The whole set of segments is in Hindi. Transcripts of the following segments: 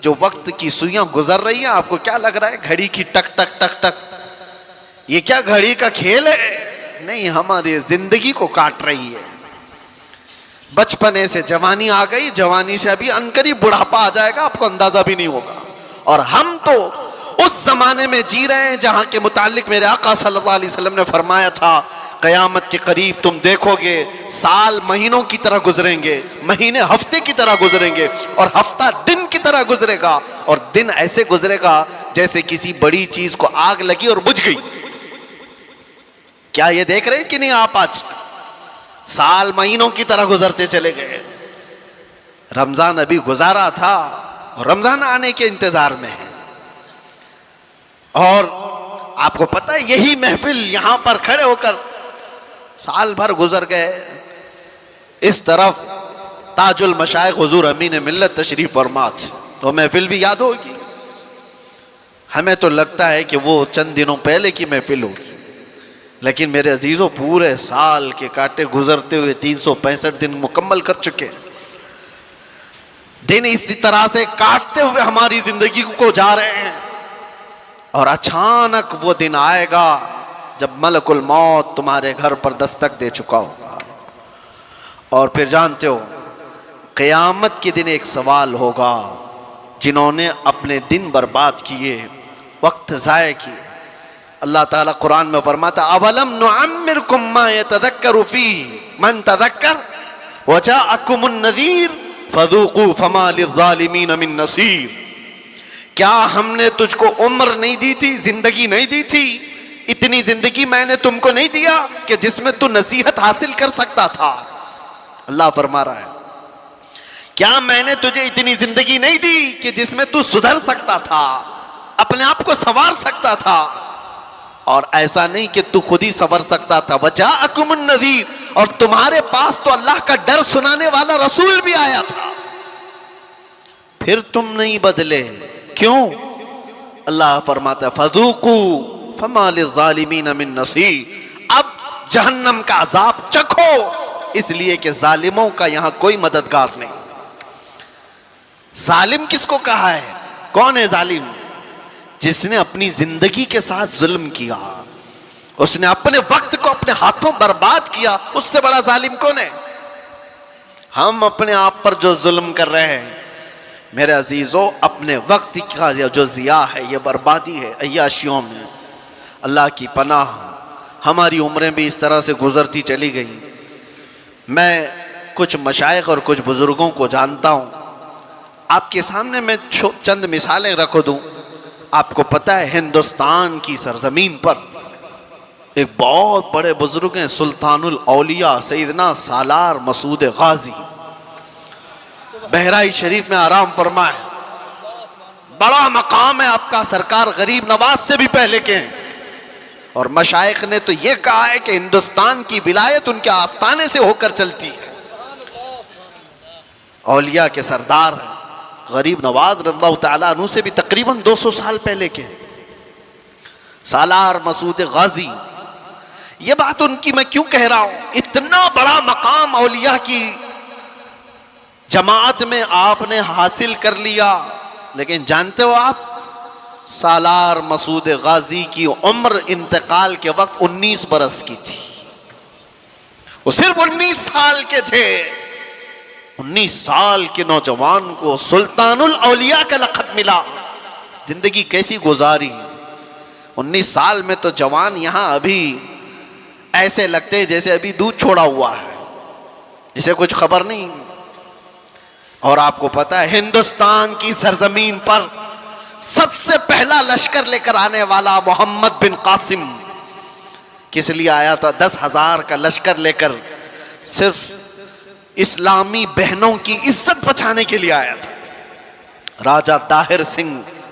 जो वक्त की सुइयां गुजर रही हैं, आपको क्या लग रहा है घड़ी की टक टक टक टक, ये क्या घड़ी का खेल है? नहीं, हमारी जिंदगी को काट रही है। बचपने से जवानी आ गई, जवानी से अभी अनकरीब बुढ़ापा आ जाएगा, आपको अंदाजा भी नहीं होगा। और हम तो उस जमाने में जी रहे हैं जहां के मुतालिक मेरे आका सल्लल्लाहु अलैहि वसल्लम ने फरमाया था, कयामत के करीब तुम देखोगे साल महीनों की तरह गुजरेंगे, महीने हफ्ते की तरह गुजरेंगे, और हफ्ता दिन की तरह गुजरेगा, और दिन ऐसे गुजरेगा जैसे किसी बड़ी चीज को आग लगी और बुझ गई। क्या ये देख रहे हैं कि नहीं आप? आज साल महीनों की तरह गुजरते चले गए। रमजान अभी गुजारा था, रमजान आने के इंतजार में है। और आपको पता है यही महफिल यहां पर खड़े होकर साल भर गुजर गए। इस तरफ ताजुल मशाइख हुजूर अमीन मिल्लत तशरीफ फरमा, तो महफिल भी याद होगी। हमें तो लगता है कि वो चंद दिनों पहले की महफिल होगी, लेकिन मेरे अजीजों पूरे साल के कांटे गुजरते हुए 365 दिन मुकम्मल कर चुके। दिन इसी तरह से काटते हुए हमारी जिंदगी को जा रहे हैं, और अचानक वो दिन आएगा जब मलकुल मौत तुम्हारे घर पर दस्तक दे चुका होगा। और फिर जानते हो क़यामत के दिन एक सवाल होगा, जिन्होंने अपने दिन बर्बाद किए, वक्त ज़ाय किए। अल्लाह ताला कुरान में फरमाता, अवलम नुअम्मिरकुम मा यतज़क्करु फीहि मन तज़क्कर व जाअकुमुन नज़ीर फज़ूक़ू फमा लिज़्ज़ालिमीन मिन नसीर। क्या हमने तुझको उम्र नहीं दी थी, जिंदगी नहीं दी थी? इतनी जिंदगी मैंने तुमको नहीं दिया कि जिसमें तू नसीहत हासिल कर सकता था? अल्लाह फरमा रहा है, क्या मैंने तुझे इतनी जिंदगी नहीं दी कि जिसमें तू सुधर सकता था, अपने आप को संवार सकता था? और ऐसा नहीं कि तू खुद ही संवर सकता था, वजाअकुमुन नज़ीर, और तुम्हारे पास तो अल्लाह का डर सुनाने वाला रसूल भी आया था, फिर तुम नहीं बदले। क्यों? अल्लाह फरमाता है, फज़ूक़ू फमा लिज़्ज़ालिमीन मिन नसीर। अब जहन्नम का अज़ाब चखो, इसलिए कि जालिमों का यहां कोई मददगार नहीं। जालिम किसको कहा है? कौन है जालिम? जिसने अपनी जिंदगी के साथ जुल्म किया, उसने अपने वक्त को अपने हाथों बर्बाद किया, उससे बड़ा जालिम कौन है? हम अपने आप पर जो जुल्म कर रहे हैं मेरे अजीजों, अपने वक्त का जो जिया है, ये बर्बादी है अय्याशियों में। अल्लाह की पनाह, हमारी उम्रें भी इस तरह से गुजरती चली गई। मैं कुछ मशाइख और कुछ बुजुर्गों को जानता हूँ, आपके सामने मैं चंद मिसालें रख दूँ। आपको पता है हिंदुस्तान की सरजमीन पर एक बहुत बड़े बुजुर्ग हैं, सुल्तानुल औलिया सैयदना सालार मसूद गाजी, बहराइच शरीफ में आराम फरमाए। बड़ा मकाम है आपका, सरकार गरीब नवाज से भी पहले के हैं। और मशाइख ने तो ये कहा है कि हिंदुस्तान की विलायत उनके आस्थाने से होकर चलती है। औलिया के सरदार गरीब नवाज रज़ियल्लाहु ताला अन्हु से भी तकरीबन 200 साल पहले के सालार मसूद गाजी। ये बात उनकी मैं क्यों कह रहा हूं? इतना बड़ा मकाम औलिया की जमात में आपने हासिल कर लिया, लेकिन जानते हो आप सालार मसूद गाजी की उम्र इंतकाल के वक्त 19 बरस की थी। वो सिर्फ 19 साल के थे। 19 साल के नौजवान को सुल्तानुल औलिया का लक़ब मिला। जिंदगी कैसी गुजारी! 19 साल में तो जवान यहां अभी ऐसे लगते हैं जैसे अभी दूध छोड़ा हुआ है, इसे कुछ खबर नहीं। और आपको पता है हिंदुस्तान की सरजमीन पर सबसे पहला लश्कर लेकर आने वाला मोहम्मद बिन कासिम किस लिए आया था? 10,000 का लश्कर लेकर सिर्फ इस्लामी बहनों की इज्जत बचाने के लिए आया था। राजा ताहिर सिंह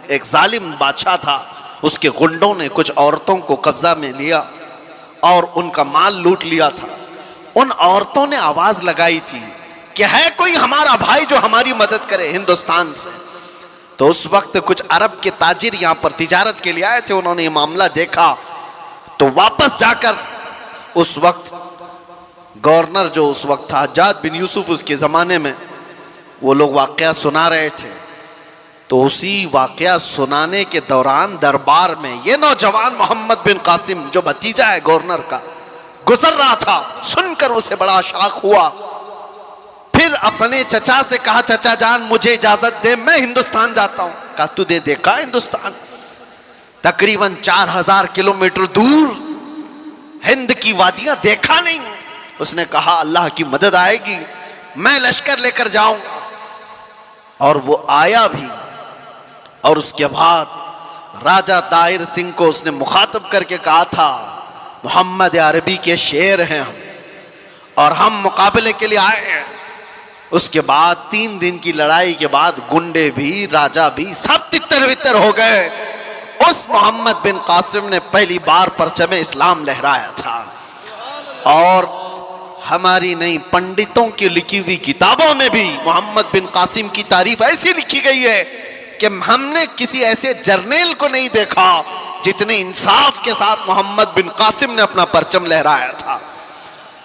एक जालिम बादशाह था, उसके गुंडों ने कुछ औरतों को कब्जा में लिया और उनका माल लूट लिया था। उन औरतों ने आवाज लगाई थी कि है कोई हमारा भाई जो हमारी मदद करे हिंदुस्तान से। तो उस वक्त कुछ अरब के ताजिर यहां पर तिजारत के लिए आए थे। उन्होंने ये मामला देखा तो वापस जाकर उस वक्त गवर्नर जो उस वक्त था हज्जाज बिन यूसुफ, उसके ज़माने में वो लोग वाक़या सुना रहे थे। तो उसी वाकया सुनाने के दौरान दरबार में ये नौजवान मोहम्मद बिन कासिम, जो भतीजा है गवर्नर का, गुजर रहा था। सुनकर उसे बड़ा शौक हुआ। फिर अपने चचा से कहा, चचा जान मुझे इजाजत दे, मैं हिंदुस्तान जाता हूं। कहा तूने देखा हिंदुस्तान? तकरीबन 4000 किलोमीटर दूर हिंद की वादियां देखा नहीं? उसने कहा अल्लाह की मदद आएगी, मैं लश्कर लेकर जाऊंगा। और वो आया भी। और उसके बाद राजा दाहिर सिंह को उसने मुखातब करके कहा था, मोहम्मद अरबी के शेर हैं हम, और हम मुकाबले के लिए आए हैं। उसके बाद 3 दिन की लड़ाई के बाद गुंडे भी, राजा भी, सब तितर बितर हो गए। उस मोहम्मद बिन कासिम ने पहली बार परचम इस्लाम लहराया था। और हमारी नई पंडितों की लिखी हुई किताबों में भी मोहम्मद बिन कासिम की तारीफ ऐसी लिखी गई है कि हमने किसी ऐसे जर्नेल को नहीं देखा जितने इंसाफ के साथ मोहम्मद बिन कासिम ने अपना परचम लहराया था।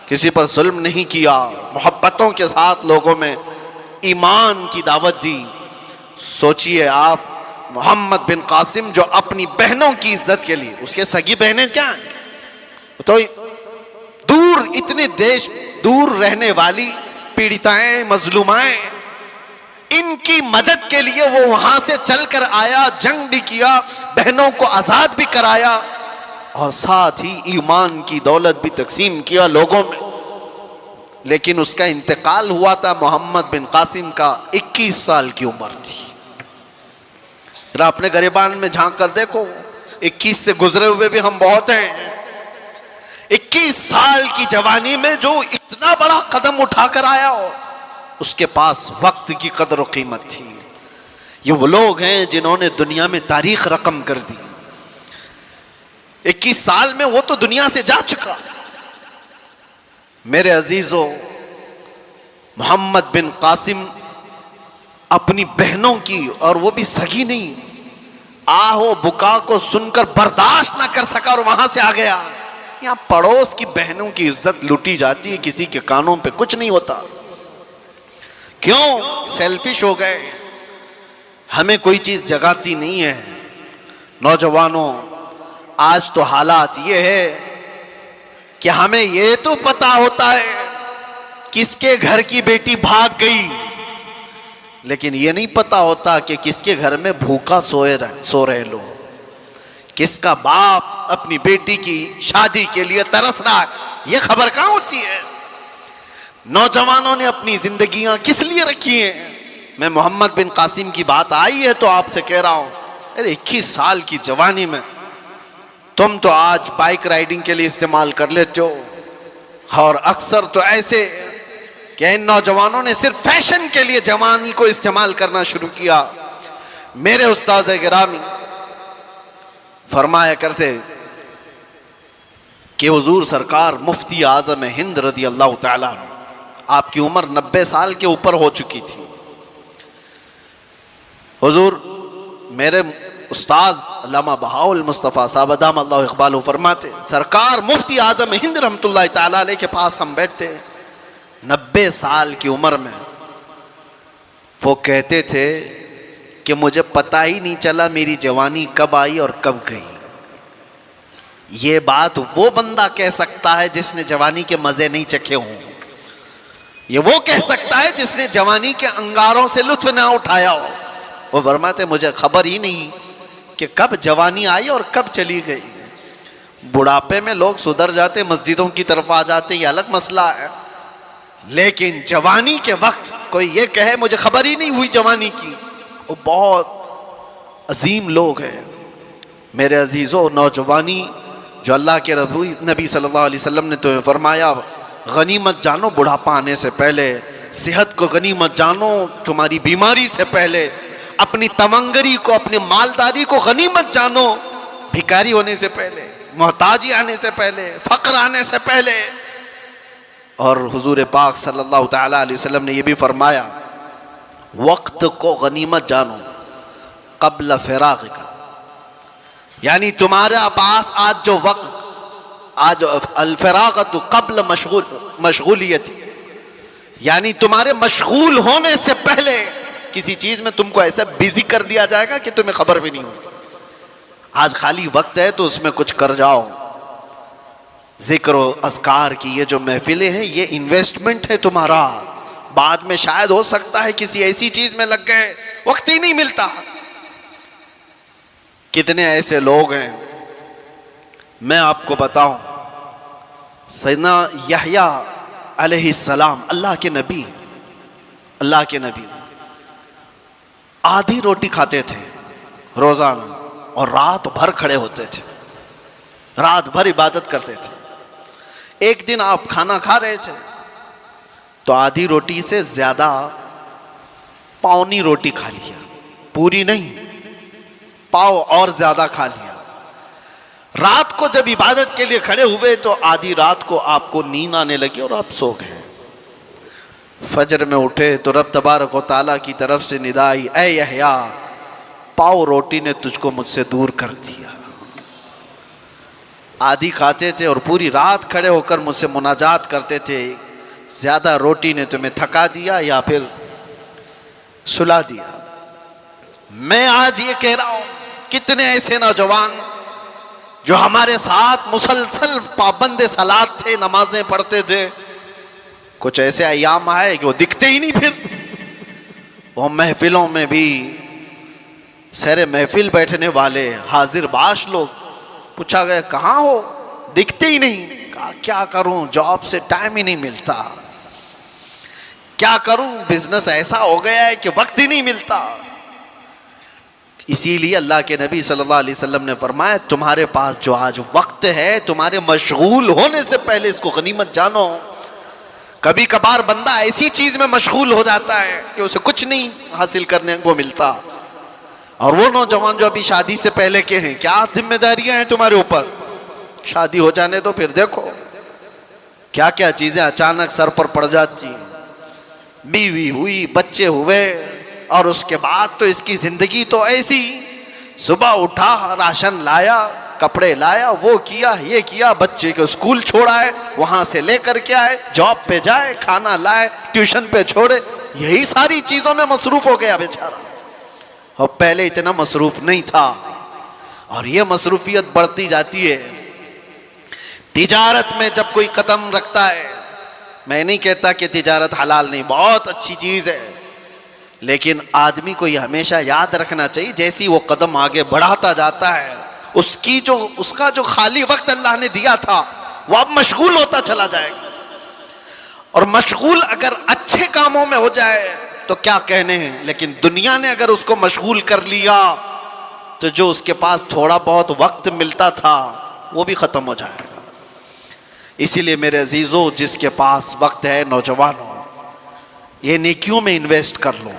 किसी पर जुल्म नहीं किया, मोहब्बतों के साथ लोगों में ईमान की दावत दी। सोचिए आप, मोहम्मद बिन कासिम जो अपनी बहनों की इज्जत के लिए, उसके सगी बहनें क्या हैं, तो दूर, इतने देश दूर रहने वाली पीड़िताएं, मजलूमाएं, इनकी मदद के लिए वो वहां से चलकर आया, जंग भी किया, बहनों को आजाद भी कराया, और साथ ही ईमान की दौलत भी तकसीम किया लोगों में। लेकिन उसका इंतकाल हुआ था, मोहम्मद बिन कासिम का 21 साल की उम्र थी। अपने गरिबान में झांक कर देखो, 21 से गुजरे हुए भी हम बहुत हैं। 21 साल की जवानी में जो इतना बड़ा कदम उठाकर आया हो, उसके पास वक्त की कदर और कीमत थी। ये वो लोग हैं जिन्होंने दुनिया में तारीख रकम कर दी। 21 साल में वो तो दुनिया से जा चुका। मेरे अजीजों, मोहम्मद बिन कासिम अपनी बहनों की, और वो भी सगी नहीं, आहो बुका को सुनकर बर्दाश्त ना कर सका और वहां से आ गया। यहां पड़ोस की बहनों की इज्जत लूटी जाती है, किसी के कानों पे कुछ नहीं होता। क्यों? सेल्फिश हो गए, हमें कोई चीज जगाती नहीं है। नौजवानों, आज तो हालात ये है कि हमें ये तो पता होता है किसके घर की बेटी भाग गई, लेकिन ये नहीं पता होता कि किसके घर में भूखा सो रहे लोग, किसका बाप अपनी बेटी की शादी के लिए तरस रहा है, ये खबर कहां होती है। नौजवानों ने अपनी जिंदगियां किस लिए रखी हैं। मैं मोहम्मद बिन कासिम की बात आई है तो आपसे कह रहा हूं, अरे 21 साल की जवानी में तुम तो आज बाइक राइडिंग के लिए इस्तेमाल कर लेते हो, और अक्सर तो ऐसे कि इन नौजवानों ने सिर्फ फैशन के लिए जवानी को इस्तेमाल करना शुरू किया। मेरे उस्ताद गिरामी फरमाया करते कि हुजूर सरकार मुफ्ती आजम हिंद रदी अल्लाह ताला, आपकी उम्र 90 साल के ऊपर हो चुकी थी। हुजूर मेरे उस्ताद अल्लामा बहाउल मुस्तफ़ा साहब अदाम अल्लाह इक़बाल फरमाते, सरकार मुफ्ती आजम हिंद रहमतुल्लाह ताला अलैह के पास हम बैठते, 90 साल की उम्र में वो कहते थे कि मुझे पता ही नहीं चला मेरी जवानी कब आई और कब गई। ये बात वो बंदा कह सकता है जिसने जवानी के मजे नहीं चखे हों। ये वो कह सकता है जिसने जवानी के अंगारों से लुत्फ ना उठाया हो। वो फरमाते मुझे खबर ही नहीं कि कब जवानी आई और कब चली गई। बुढ़ापे में लोग सुधर जाते, मस्जिदों की तरफ आ जाते, ये अलग मसला है, लेकिन जवानी के वक्त कोई ये कहे मुझे खबर ही नहीं हुई जवानी की, वो बहुत अजीम लोग हैं। मेरे अजीज़ों, नौजवानी जो अल्लाह के नबी सल्लल्लाहु अलैहि वसल्लम ने तुम्हें फरमाया, गनीमत जानो बुढ़ापा आने से पहले, सेहत को गनीमत जानो तुम्हारी बीमारी से पहले, अपनी तमंगरी को, अपनी मालदारी को गनीमत जानो भिखारी होने से पहले, मोहताजी आने से पहले, फक्र आने से पहले। और हुजूर पाक सल्लल्लाहु ताला अलैहि वसल्लम ने यह भी फरमाया, वक्त को गनीमत जानो कब्ल फिराग का, यानी तुम्हारे पास आज जो वक्त, आज अल-फिरागतु कब्ल मशगूलियत, यानी तुम्हारे मशगूल होने से पहले किसी चीज में तुमको ऐसा बिजी कर दिया जाएगा कि तुम्हें खबर भी नहीं होगी। आज खाली वक्त है तो उसमें कुछ कर जाओ। जिक्र और अज़कार की ये जो महफिलें हैं, ये इन्वेस्टमेंट है तुम्हारा। बाद में शायद हो सकता है किसी ऐसी चीज में लग गए, वक्त ही नहीं मिलता। कितने ऐसे लोग हैं, मैं आपको बताऊं, सैयदना यहया अलैहिस्सलाम, अल्लाह के नबी आधी रोटी खाते थे रोजाना और रात भर खड़े होते थे, रात भर इबादत करते थे। एक दिन आप खाना खा रहे थे तो आधी रोटी से ज्यादा पौनी रोटी खा लिया, पूरी नहीं, पाव और ज्यादा खा लिया। रात को जब इबादत के लिए खड़े हुए तो आधी रात को आपको नींद आने लगी और आप सो गए। फजर में उठे तो रब तबारक व तआला की तरफ से निदा आई, ऐ यहया, पाव रोटी ने तुझको मुझसे दूर कर दिया। आधी खाते थे और पूरी रात खड़े होकर मुझसे मुनाजात करते थे, ज्यादा रोटी ने तुम्हें थका दिया या फिर सुला दिया। मैं आज ये कह रहा हूं, कितने ऐसे नौजवान जो हमारे साथ मुसलसल पाबंद सलात थे, नमाजें पढ़ते थे, कुछ ऐसे अयाम आए कि वो दिखते ही नहीं। फिर वो महफिलों में भी सरे महफिल बैठने वाले हाजिर बाश लोग, पूछा गया कहाँ हो, दिखते ही नहीं। कहा क्या करूं, जॉब से टाइम ही नहीं मिलता, क्या करूं, बिजनेस ऐसा हो गया है कि वक्त ही नहीं मिलता। इसीलिए अल्लाह के नबी सल्लल्लाहु अलैहि वसल्लम ने फरमाया, तुम्हारे पास जो आज वक्त है, तुम्हारे मशगूल होने से पहले इसको गनीमत जानो। कभी कभार बंदा ऐसी चीज में मशगूल हो जाता है कि उसे कुछ नहीं हासिल करने को मिलता। और वो नौजवान जो अभी शादी से पहले के हैं, क्या जिम्मेदारियां हैं तुम्हारे ऊपर, शादी हो जाने दो, फिर देखो क्या क्या चीजें अचानक सर पर पड़ जाती। बीवी हुई, बच्चे हुए, और उसके बाद तो इसकी जिंदगी तो ऐसी, सुबह उठा, राशन लाया, कपड़े लाया, वो किया, ये किया, बच्चे को स्कूल छोड़ा है, वहां से लेकर के आए, जॉब पे जाए, खाना लाए, ट्यूशन पे छोड़े, यही सारी चीजों में मसरूफ हो गया बेचारा। और पहले इतना मसरूफ नहीं था, और ये मसरूफियत बढ़ती जाती है। तिजारत में जब कोई कदम रखता है, मैं नहीं कहता कि तिजारत हलाल नहीं, बहुत अच्छी चीज है, लेकिन आदमी को यह हमेशा याद रखना चाहिए, जैसी वो कदम आगे बढ़ाता जाता है, उसका जो खाली वक्त अल्लाह ने दिया था वो अब मशगूल होता चला जाएगा। और मशगूल अगर अच्छे कामों में हो जाए तो क्या कहने हैं, लेकिन दुनिया ने अगर उसको मशगूल कर लिया तो जो उसके पास थोड़ा बहुत वक्त मिलता था वो भी खत्म हो जाएगा। इसीलिए मेरे अजीजों, जिसके पास वक्त है, नौजवानों, ये नेकियों में इन्वेस्ट कर लो।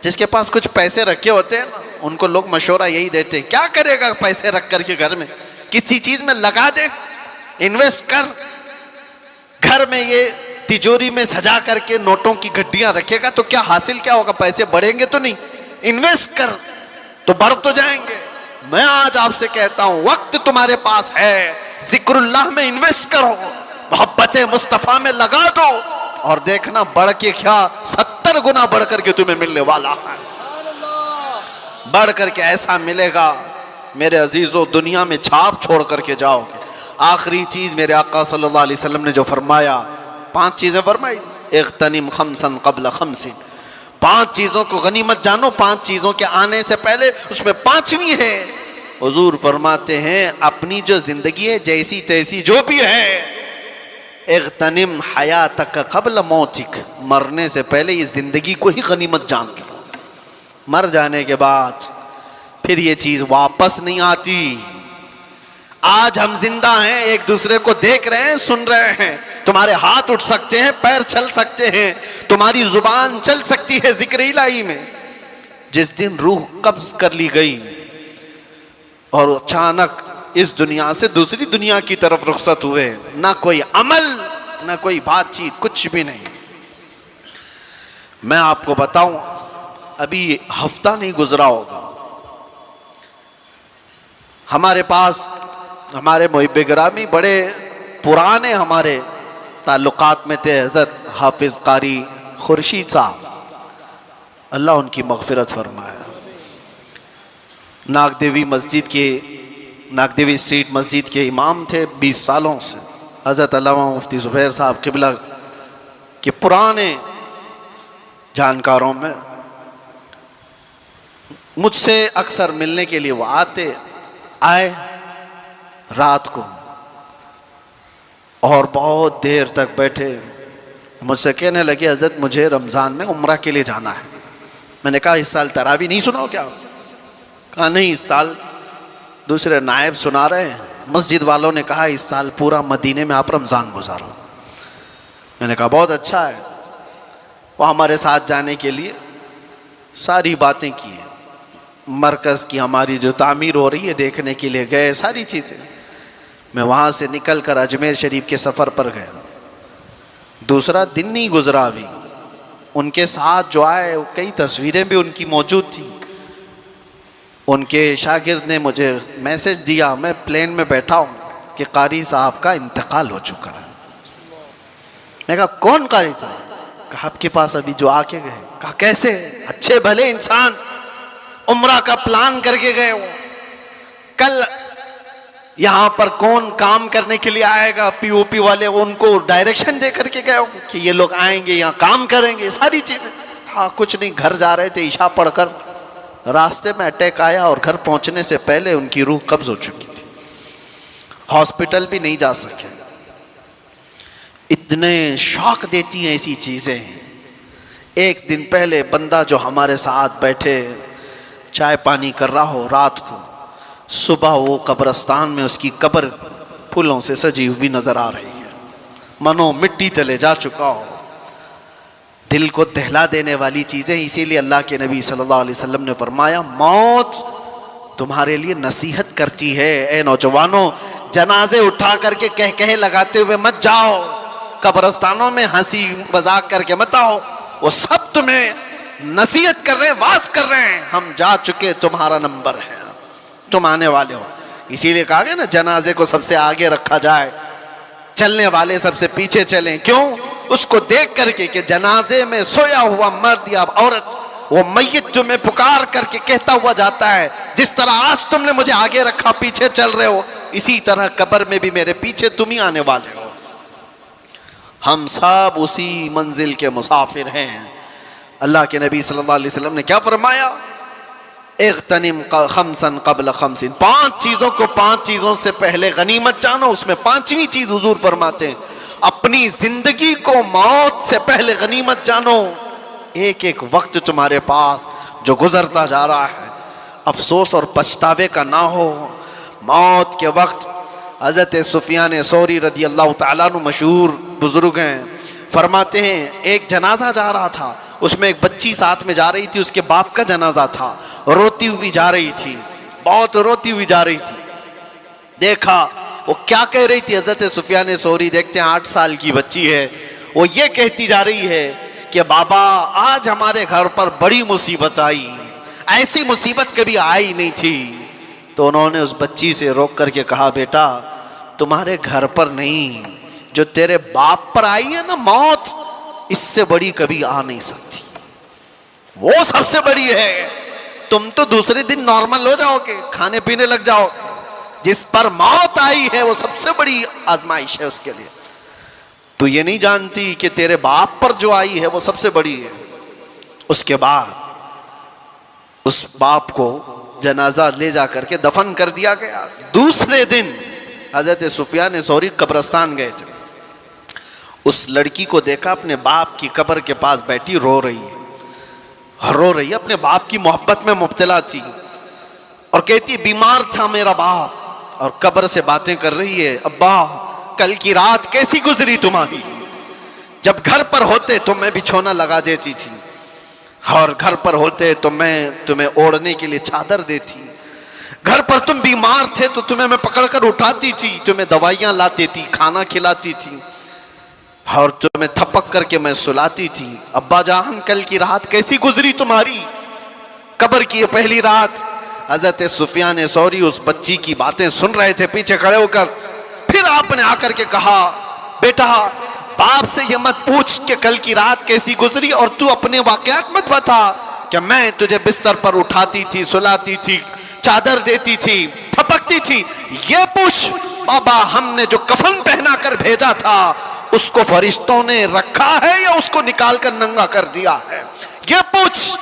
जिसके पास कुछ पैसे रखे होते हैं ना, उनको लोग मशवरा यही देते हैं, क्या करेगा पैसे रख करके घर में, किसी चीज में लगा दे, इन्वेस्ट कर। घर में ये तिजोरी में सजा करके नोटों की गड्डियां रखेगा तो क्या हासिल क्या होगा, पैसे बढ़ेंगे तो नहीं। इन्वेस्ट कर तो बढ़ तो जाएंगे। मैं आज आपसे कहता हूं, वक्त तुम्हारे पास है, जिक्रुल्लाह में इन्वेस्ट करो, मोहब्बत मुस्तफा में लगा दो, और देखना बढ़ के क्या 70 गुना बढ़ करके तुम्हें मिलने वाला है। बढ़ करके ऐसा मिलेगा मेरे अजीजों, दुनिया में छाप छोड़ करके जाओगे। आखिरी चीज मेरे आका सल्लल्लाहु अलैहि वसल्लम ने जो फरमाया, 5 चीजें फरमाई, इग़्तनिम खम्सन क़ब्ल खम्सिन, 5 चीजों को गनीमत जानो, 5 चीजों के आने से पहले। उसमें 5वीं है, हुजूर फरमाते हैं, अपनी जो जिंदगी है जैसी तैसी जो भी है, इग़्तनिम हयातक क़ब्ल मौतिक, मरने से पहले ये जिंदगी को ही गनीमत जान लो। मर जाने के बाद फिर ये चीज वापस नहीं आती। आज हम जिंदा हैं, एक दूसरे को देख रहे हैं, सुन रहे हैं, तुम्हारे हाथ उठ सकते हैं, पैर चल सकते हैं, तुम्हारी जुबान चल सकती है जिक्र इलाही में। जिस दिन रूह कब्ज कर ली गई और अचानक इस दुनिया से दूसरी दुनिया की तरफ रुखसत हुए, ना कोई अमल, ना कोई बातचीत, कुछ भी नहीं। मैं आपको बताऊं, अभी हफ्ता नहीं गुजरा होगा, हमारे पास हमारे मुहिब्बे गिरामी बड़े पुराने हमारे ताल्लुकात में थे, हज़रत हाफिज कारी खुर्शीद साहब, अल्लाह उनकी मग़फ़िरत फरमाए। नागदेवी स्ट्रीट मस्जिद के इमाम थे 20 सालों से। हज़रत अल्लामा मुफ्ती ज़ुबैर साहब क़िबला के पुराने जानकारों में मुझसे अक्सर मिलने के लिए वो आए रात को और बहुत देर तक बैठे। मुझसे कहने लगे हज़रत मुझे रमज़ान में उम्रा के लिए जाना है। मैंने कहा इस साल तरावी नहीं सुनाओ क्या? कहा नहीं, इस साल दूसरे नायब सुना रहे हैं। मस्जिद वालों ने कहा इस साल पूरा मदीने में आप रमज़ान गुजारो। मैंने कहा बहुत अच्छा है। वो हमारे साथ जाने के लिए सारी बातें की हैं, मरकज़ की हमारी जो तामीर हो रही है देखने के लिए गए, सारी चीज़ें। मैं वहाँ से निकल कर अजमेर शरीफ के सफ़र पर गया। दूसरा दिन नहीं गुजरा अभी, उनके साथ जो आए कई तस्वीरें भी उनकी मौजूद थी। उनके शागिर्द ने मुझे मैसेज दिया, मैं प्लेन में बैठा हूँ कि कारी साहब का इंतकाल हो चुका है। मैं कहा कौन कारी साहब? कहा आपके पास अभी जो आके गए। कहा कैसे? अच्छे भले इंसान, उम्रा का प्लान करके गए हो। कल यहाँ पर कौन काम करने के लिए आएगा, पीओपी वाले, उनको डायरेक्शन दे करके गए हो कि ये लोग आएंगे यहाँ काम करेंगे, सारी चीज़ें। हाँ कुछ नहीं, घर जा रहे थे, ईशा पढ़कर रास्ते में अटैक आया और घर पहुँचने से पहले उनकी रूह कब्ज़ हो चुकी थी। हॉस्पिटल भी नहीं जा सके। इतने शौक देती हैं ऐसी चीज़ें। एक दिन पहले बंदा जो हमारे साथ बैठे चाय पानी कर रहा हो, रात को सुबह वो कब्रस्तान में उसकी कब्र फूलों से सजी हुई नजर आ रही है, मनो मिट्टी तले जा चुका हो। दिल को दहला देने वाली चीज़ें। इसीलिए अल्लाह के नबी सल्लल्लाहु अलैहि वसल्लम ने फरमाया मौत तुम्हारे लिए नसीहत करती है। ए नौजवानों, जनाजे उठा करके कह लगाते हुए मत जाओ, कब्रस्तानों में हंसी मजाक करके मत आओ। वो सब तुम्हें नसीहत कर रहे हैं, वास कर रहे हैं, हम जा चुके, तुम्हारा नंबर है, तुम आने वाले हो। इसीलिए कहा गया ना जनाजे को सबसे आगे रखा जाए, चलने वाले सबसे पीछे चलें। क्यों? उसको देख करके कि जनाजे में सोया हुआ मर्द या औरत, वो मैयत तुम्हें पुकार करके कहता हुआ जाता है जिस तरह आज तुमने मुझे आगे रखा, पीछे चल रहे हो, इसी तरह कब्र में भी मेरे पीछे तुम ही आने वाले हो। हम सब उसी मंजिल के मुसाफिर हैं। अल्लाह के नबी सल्लल्लाहु अलैहि वसल्लम ने क्या फरमाया? इग़्तनिम खम्सन क़ब्ल खम्सिन, 5 चीज़ों को 5 चीज़ों से पहले गनीमत जानो। उसमें 5वीं चीज़ हुजूर फरमाते हैं अपनी जिंदगी को मौत से पहले गनीमत जानो। एक एक वक्त तुम्हारे पास जो गुजरता जा रहा है अफसोस और पछतावे का ना हो। मौत के वक्त हज़रत सुफियान सौरी रदी अल्लाह तआला अन्हु मशहूर बुजुर्ग हैं, फरमाते हैं एक जनाजा जा रहा था, उसमें एक बच्ची साथ में जा रही थी, उसके बाप का जनाजा था, रोती हुई जा रही थी, बहुत रोती हुई जा रही थी। देखा वो क्या कह रही थी, हज़रत सुफियान सौरी देखते हैं 8 साल की बच्ची है, वो ये कहती जा रही है कि बाबा आज हमारे घर पर बड़ी मुसीबत आई, ऐसी मुसीबत कभी आई नहीं थी। तो उन्होंने उस बच्ची से रोक करके कहा बेटा तुम्हारे घर पर नहीं, जो तेरे बाप पर आई है ना मौत, इससे बड़ी कभी आ नहीं सकती, वो सबसे बड़ी है। तुम तो दूसरे दिन नॉर्मल हो जाओगे, खाने पीने लग जाओ, जिस पर मौत आई है वो सबसे बड़ी आजमाइश है उसके लिए। तू ये नहीं जानती कि तेरे बाप पर जो आई है वो सबसे बड़ी है। उसके बाद उस बाप को जनाजा ले जा करके दफन कर दिया गया। दूसरे दिन हजरत सुफियान सौरी कब्रस्तान गए थे, उस लड़की को देखा अपने बाप की कब्र के पास बैठी रो रही है, अपने बाप की मोहब्बत में मुब्तला थी और कहती बीमार था मेरा बाप, और कब्र से बातें कर रही है, अब्बा कल की रात कैसी गुजरी तुम्हारी, जब घर पर होते तो मैं बिछोना लगा देती थी, और घर पर होते तो मैं तुम्हें ओढ़ने के लिए चादर देती, घर पर तुम बीमार थे तो तुम्हें मैं पकड़कर उठाती थी, तुम्हें दवाइयाँ ला देती, खाना खिलाती थी, और तुम्हें थपक करके मैं सुलाती थी। अब्बा जान कल की रात कैसी गुजरी तुम्हारी, कब्र की ये पहली रात। हज़रत सुफियान सौरी उस बच्ची की बातें सुन रहे थे पीछे खड़े होकर। फिर आपने आकर के कहा बेटा बाप से ये मत पूछ कि कल की रात कैसी गुजरी, और तू अपने वाकयात मत बता कि मैं तुझे बिस्तर पर उठाती थी, सुलाती थी, चादर देती थी, थपकती थी। ये पूछ बाबा, हमने जो कफन पहना कर भेजा था उसको फरिश्तों ने रखा है या उसको निकाल कर नंगा कर दिया है? ये पूछ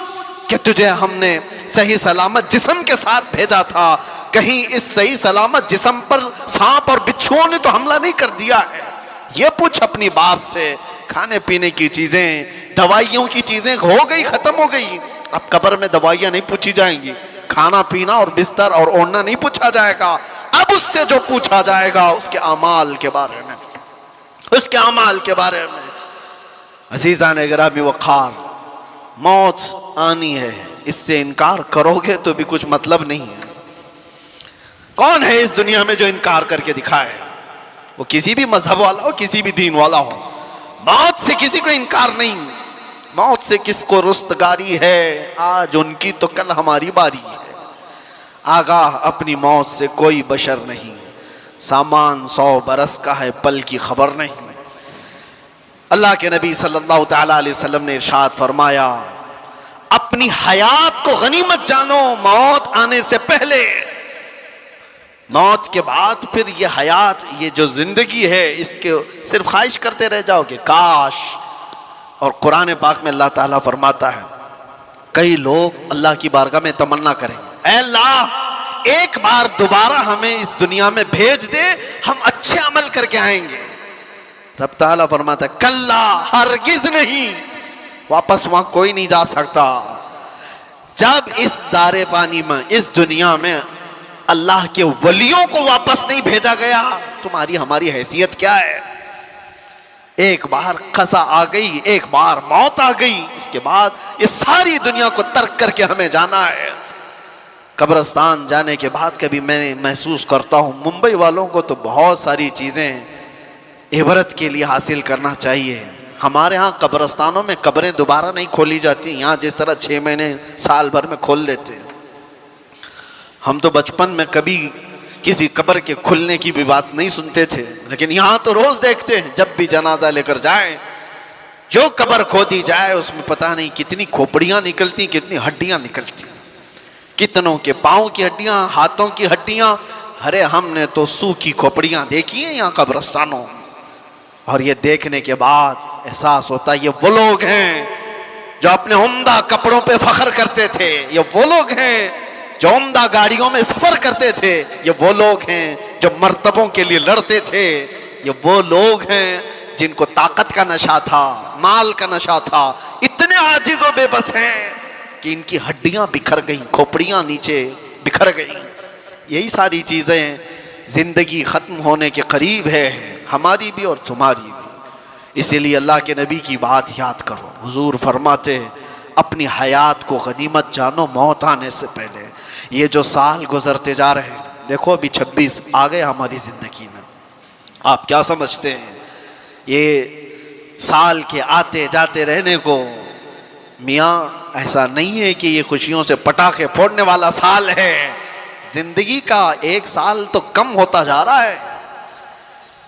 कि तुझे हमने सही सलामत जिस्म के साथ भेजा था, कहीं इस सही सलामत जिस्म पर सांप और बिच्छुओं ने तो हमला नहीं कर दिया है? ये पूछ अपनी बाप से। खाने पीने की चीजें, दवाइयों की चीजें हो गई, खत्म हो गई। अब कब्र में दवाइयां नहीं पूछी जाएंगी, खाना पीना और बिस्तर और ओढ़ना नहीं पूछा जाएगा। अब उससे जो पूछा जाएगा उसके अमाल के बारे में, उसके अमाल के बारे में। अजीज़ान गिरामी वक़ार, मौत आनी है, इससे इनकार करोगे तो भी कुछ मतलब नहीं है। कौन है इस दुनिया में जो इनकार करके दिखाए? वो किसी भी मजहब वाला हो, किसी भी दीन वाला हो, मौत से किसी को इनकार नहीं। मौत से किसको रुस्तगारी है? आज उनकी तो कल हमारी बारी है। आगाह अपनी मौत से कोई बशर नहीं, सामान 100 बरस का है, पल की खबर नहीं। अल्लाह के नबी सल्लल्लाहु तआला अलैहि वसल्लम ने इरशाद फरमाया, अपनी हयात को गनीमत जानो, मौत आने से पहले। मौत के बाद फिर ये हयात, ये जो जिंदगी है, इसके सिर्फ ख्वाहिश करते रह जाओगे, काश। और कुरान पाक में अल्लाह ताला फरमाता है, कई लोग अल्लाह की बारगाह में तमन्ना करेंगे, ऐ अल्लाह एक बार दोबारा हमें इस दुनिया में भेज दे, हम अच्छे अमल करके आएंगे। रब ताला फरमाता है, कल्ला, हरगिज नहीं, वापस वहां कोई नहीं जा सकता। जब इस दारे पानी में, इस दुनिया में अल्लाह के वलियों को वापस नहीं भेजा गया, तुम्हारी हमारी हैसियत क्या है? एक बार कज़ा आ गई, एक बार मौत आ गई, उसके बाद इस सारी दुनिया को तर्क करके हमें जाना है। कब्रिस्तान जाने के बाद कभी मैं महसूस करता हूँ, मुंबई वालों को तो बहुत सारी चीज़ें इबरत के लिए हासिल करना चाहिए। हमारे यहाँ कब्रिस्तानों में कब्रें दोबारा नहीं खोली जाती, यहाँ जिस तरह 6 महीने साल भर में खोल देते हैं। हम तो बचपन में कभी किसी कब्र के खुलने की भी बात नहीं सुनते थे, लेकिन यहाँ तो रोज देखते हैं, जब भी जनाजा लेकर जाए, जो कब्र खोदी जाए उसमें पता नहीं कितनी खोपड़ियाँ निकलती, कितनी हड्डियाँ निकलती, कितनों के पाँव की हड्डियाँ, हाथों की हड्डियाँ। अरे हमने तो सूखी खोपड़ियाँ देखी हैं यहाँ कब्रिस्तानों। और ये देखने के बाद एहसास होता है, ये वो लोग हैं जो अपने उम्दा कपड़ों पे फख्र करते थे, ये वो लोग हैं जो उम्दा गाड़ियों में सफर करते थे, ये वो लोग हैं जो मर्तबों के लिए लड़ते थे, ये वो लोग हैं जिनको ताकत का नशा था, माल का नशा था। इतने आजिज और बेबस हैं कि इनकी हड्डियां बिखर गई, खोपड़ियां नीचे बिखर गई। यही सारी चीजें जिंदगी खत्म होने के करीब है, हमारी भी और तुम्हारी भी। इसीलिए अल्लाह के नबी की बात याद करो। हुजूर फरमाते, अपनी हयात को गनीमत जानो, मौत आने से पहले। ये जो साल गुजरते जा रहे हैं, देखो अभी 26 आ गए हमारी जिंदगी में, आप क्या समझते हैं ये साल के आते जाते रहने को? मियाँ ऐसा नहीं है कि ये खुशियों से पटाखे फोड़ने वाला साल है। जिंदगी का एक साल तो कम होता जा रहा है,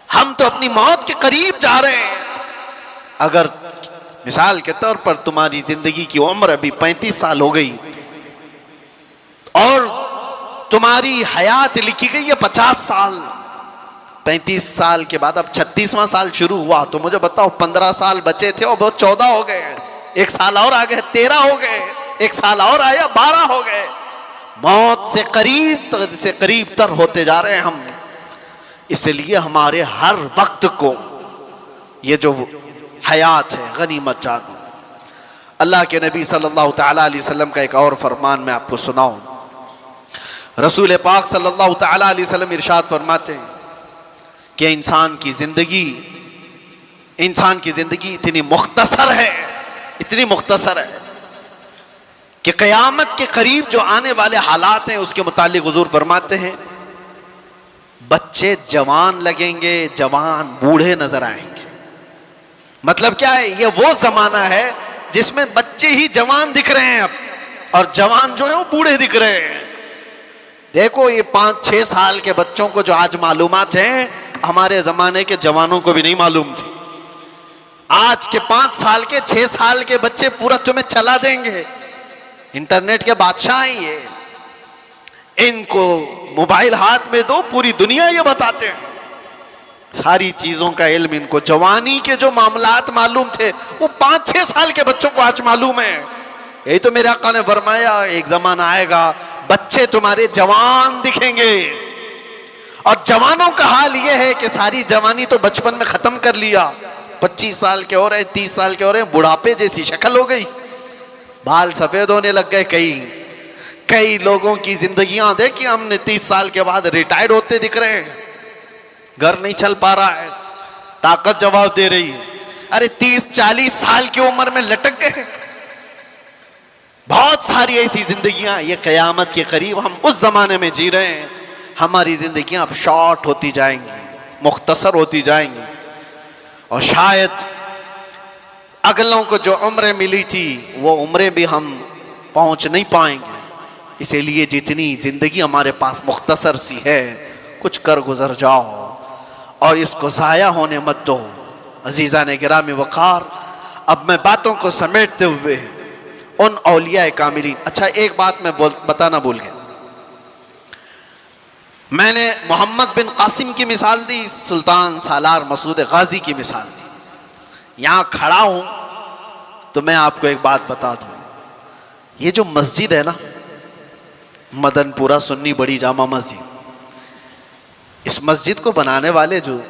हम तो अपनी मौत के करीब जा रहे हैं। अगर मिसाल के तौर पर तुम्हारी जिंदगी की उम्र अभी 35 साल हो गई और तुम्हारी हयात लिखी गई है 50 साल, 35 साल के बाद अब 36वां साल शुरू हुआ, तो मुझे बताओ 15 साल बचे थे और बहुत 14 हो गए, एक साल और आ गए 13 हो गए, एक साल और आया 12 हो गए। मौत से करीब तर होते जा रहे हैं हम। इसलिए हमारे हर वक्त को ये जो हयात है गनीमत जानो। अल्लाह के नबी सल्लल्लाहु तआला अलैहि वसल्लम का एक और फरमान मैं आपको सुनाऊं। रसूल पाक सल्लल्लाहु तआला अलैहि वसल्लम इरशाद फरमाते हैं कि इंसान की जिंदगी इतनी मुख्तसर है, इतनी मुख्तसर है कि क़यामत के करीब जो आने वाले हालात हैं उसके मुतालिक हुजूर फरमाते हैं, बच्चे जवान लगेंगे, जवान बूढ़े नजर आएंगे। मतलब क्या है? ये वो जमाना है जिसमें बच्चे ही जवान दिख रहे हैं अब, और जवान जो है वो बूढ़े दिख रहे हैं। देखो ये 5-6 साल के बच्चों को जो आज मालूमात हैं, हमारे जमाने के जवानों को भी नहीं मालूम थी। आज के 5 साल के 6 साल के बच्चे पूरा तुम्हें चला देंगे। इंटरनेट के बादशाह हैं ये। इनको मोबाइल हाथ में दो, पूरी दुनिया ये बताते हैं, सारी चीजों का इल्म इनको। जवानी के जो मामलात मालूम थे वो 5-6 साल के बच्चों को आज मालूम है। यही तो मेरे आका ने फरमाया, एक जमाना आएगा बच्चे तुम्हारे जवान दिखेंगे, और जवानों का हाल यह है कि सारी जवानी तो बचपन में खत्म कर लिया, 25 साल के हो रहे, 30 साल के हो रहे, बुढ़ापे जैसी शक्ल हो गई, बाल सफेद होने लग गए। कई लोगों की जिंदगियां देखी हमने, 30 साल के बाद रिटायर्ड होते दिख रहे हैं, घर नहीं चल पा रहा है, ताकत जवाब दे रही है। अरे 30-40 साल की उम्र में लटक गए। बहुत सारी ऐसी जिंदगियां, ये कयामत के करीब हम उस जमाने में जी रहे हैं। हमारी जिंदगियां अब शॉर्ट होती जाएंगी, मुख्तसर होती जाएंगी, और शायद अगलों को जो उम्रें मिली थी वो उम्रें भी हम पहुंच नहीं पाएंगे। इसीलिए जितनी जिंदगी हमारे पास मुख्तसर सी है, कुछ कर गुजर जाओ और इसको ज़ाया होने मत दो। अजीज़ा ने गिरामी वक़ार, अब मैं बातों को समेटते हुए उन औलिया कामिलीन, अच्छा एक बात मैं बताना भूल गया, मैंने मोहम्मद बिन कासिम की मिसाल दी, सुल्तान सालार मसूद गाजी की मिसाल दी। यहां खड़ा हूं तो मैं आपको एक बात बता दूं, ये जो मस्जिद है ना, मदनपुरा सुन्नी बड़ी जामा मस्जिद, इस मस्जिद को बनाने वाले जो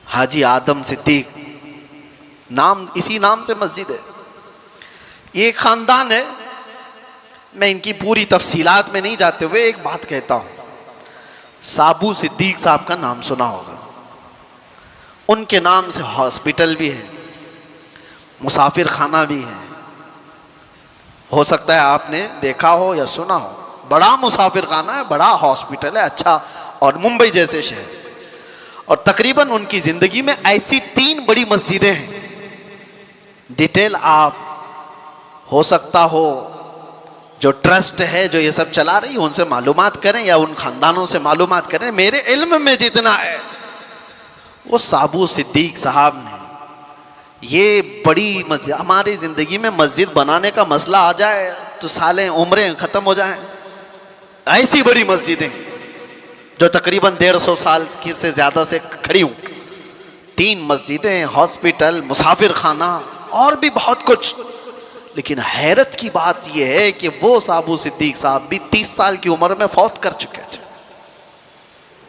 हाजी आदम सिद्दीक, नाम इसी नाम से मस्जिद है, ये खानदान है। मैं इनकी पूरी तफसीलात में नहीं जाते हुए एक बात कहता हूं, साबू सिद्दीक साहब का नाम सुना होगा, उनके नाम से हॉस्पिटल भी है, मुसाफिर खाना भी है, हो सकता है आपने देखा हो या सुना हो। बड़ा मुसाफिर खाना है, बड़ा हॉस्पिटल है, अच्छा, और मुंबई जैसे शहर, और तकरीबन उनकी जिंदगी में ऐसी 3 बड़ी मस्जिदें हैं। डिटेल आप हो सकता हो जो ट्रस्ट है जो ये सब चला रही है उनसे मालूमात करें या उन खानदानों से मालूमात करें। मेरे इल्म में जितना है वो साबू सिद्दीक साहब ने ये बड़ी मस्जिद, हमारी ज़िंदगी में मस्जिद बनाने का मसला आ जाए तो सालें उम्रें ख़त्म हो जाएं। ऐसी बड़ी मस्जिदें जो तकरीबन 150 साल की से ज़्यादा से खड़ी हूँ, 3 मस्जिदें, हॉस्पिटल, मुसाफिर खाना और भी बहुत कुछ। लेकिन हैरत की बात यह है कि वो साबू सिद्दीक साहब भी 30 साल की उम्र में फौत कर चुके थे।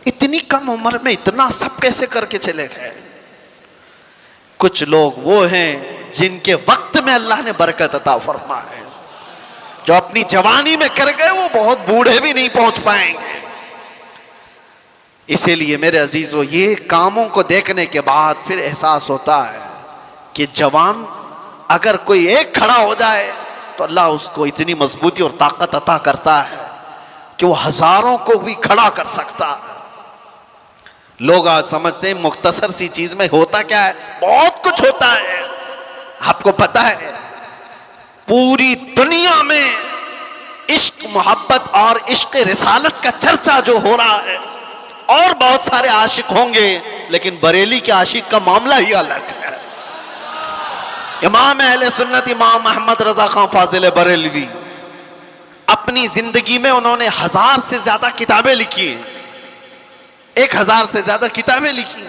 इतनी कम उम्र में इतना सब कैसे करके चले गए? कुछ लोग वो हैं जिनके वक्त में अल्लाह ने बरकत अता फरमाया, जो अपनी जवानी में कर गए वो बहुत बूढ़े भी नहीं पहुंच पाएंगे। इसीलिए मेरे अजीजों, ये कामों को देखने के बाद फिर एहसास होता है कि जवान अगर कोई एक खड़ा हो जाए तो अल्लाह उसको इतनी मजबूती और ताकत अता करता है कि वो हजारों को भी खड़ा कर सकता है। लोग आज समझते हैं मुख्तसर सी चीज में होता क्या है, बहुत कुछ होता है। आपको पता है पूरी दुनिया में इश्क, मोहब्बत और इश्क रिसालत का चर्चा जो हो रहा है, और बहुत सारे आशिक होंगे, लेकिन बरेली के आशिक का मामला ही अलग है। इमाम अहले सुन्नत इमाम अहमद रजा खान फाजिल बरेलवी, अपनी जिंदगी में उन्होंने 1000 से ज्यादा किताबें लिखी, 1000 से ज्यादा किताबें लिखी,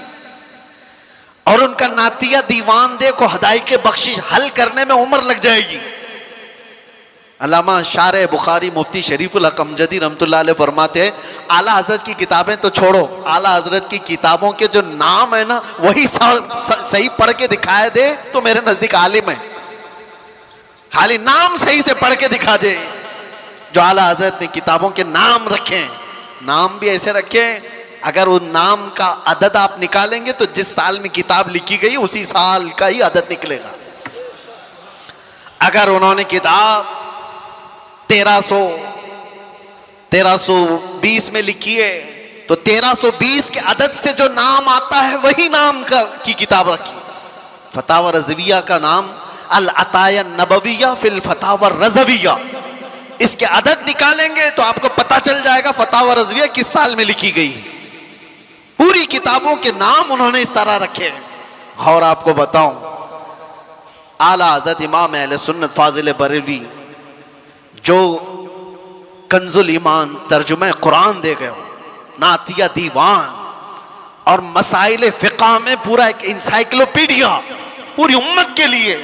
और उनका नातिया दीवान देखो, हदायके बख्शिश हल करने में उम्र लग जाएगी। अल्लामा शारे बुखारी मुफ्ती शरीफुल हक अमजदी रहमतुल्लाह अलैह फरमाते हैं, आला हजरत की किताबें तो छोड़ो, आला हजरत की किताबों के जो नाम है ना, वही सही पढ़ के दिखाए दे तो मेरे नजदीक आलिम है। खाली नाम सही से पढ़ के दिखा दे। जो आला हजरत ने किताबों के नाम रखे, नाम भी ऐसे रखे, अगर उन नाम का अदद आप निकालेंगे तो जिस साल में किताब लिखी गई उसी साल का ही अदद निकलेगा। अगर उन्होंने किताब 1320 में लिखी है तो 1320 के अदद से जो नाम आता है वही नाम की किताब रखी। फतावा रज़विया का नाम अल अताया नबविया फिल फतावा रज़विया, इसके अदद निकालेंगे तो आपको पता चल जाएगा फतावा रज़विया किस साल में लिखी गई। पूरी किताबों के नाम उन्होंने इस तरह रखे हैं। और आपको बताऊं, आला हज़रत इमाम अहले सुन्नत फाजिल बरेलवी जो कंजुल ईमान तर्जुमा कुरान दे गए, नातिया दीवान और मसाइल फिक़ा में पूरा एक इंसाइक्लोपीडिया पूरी उम्मत के लिए।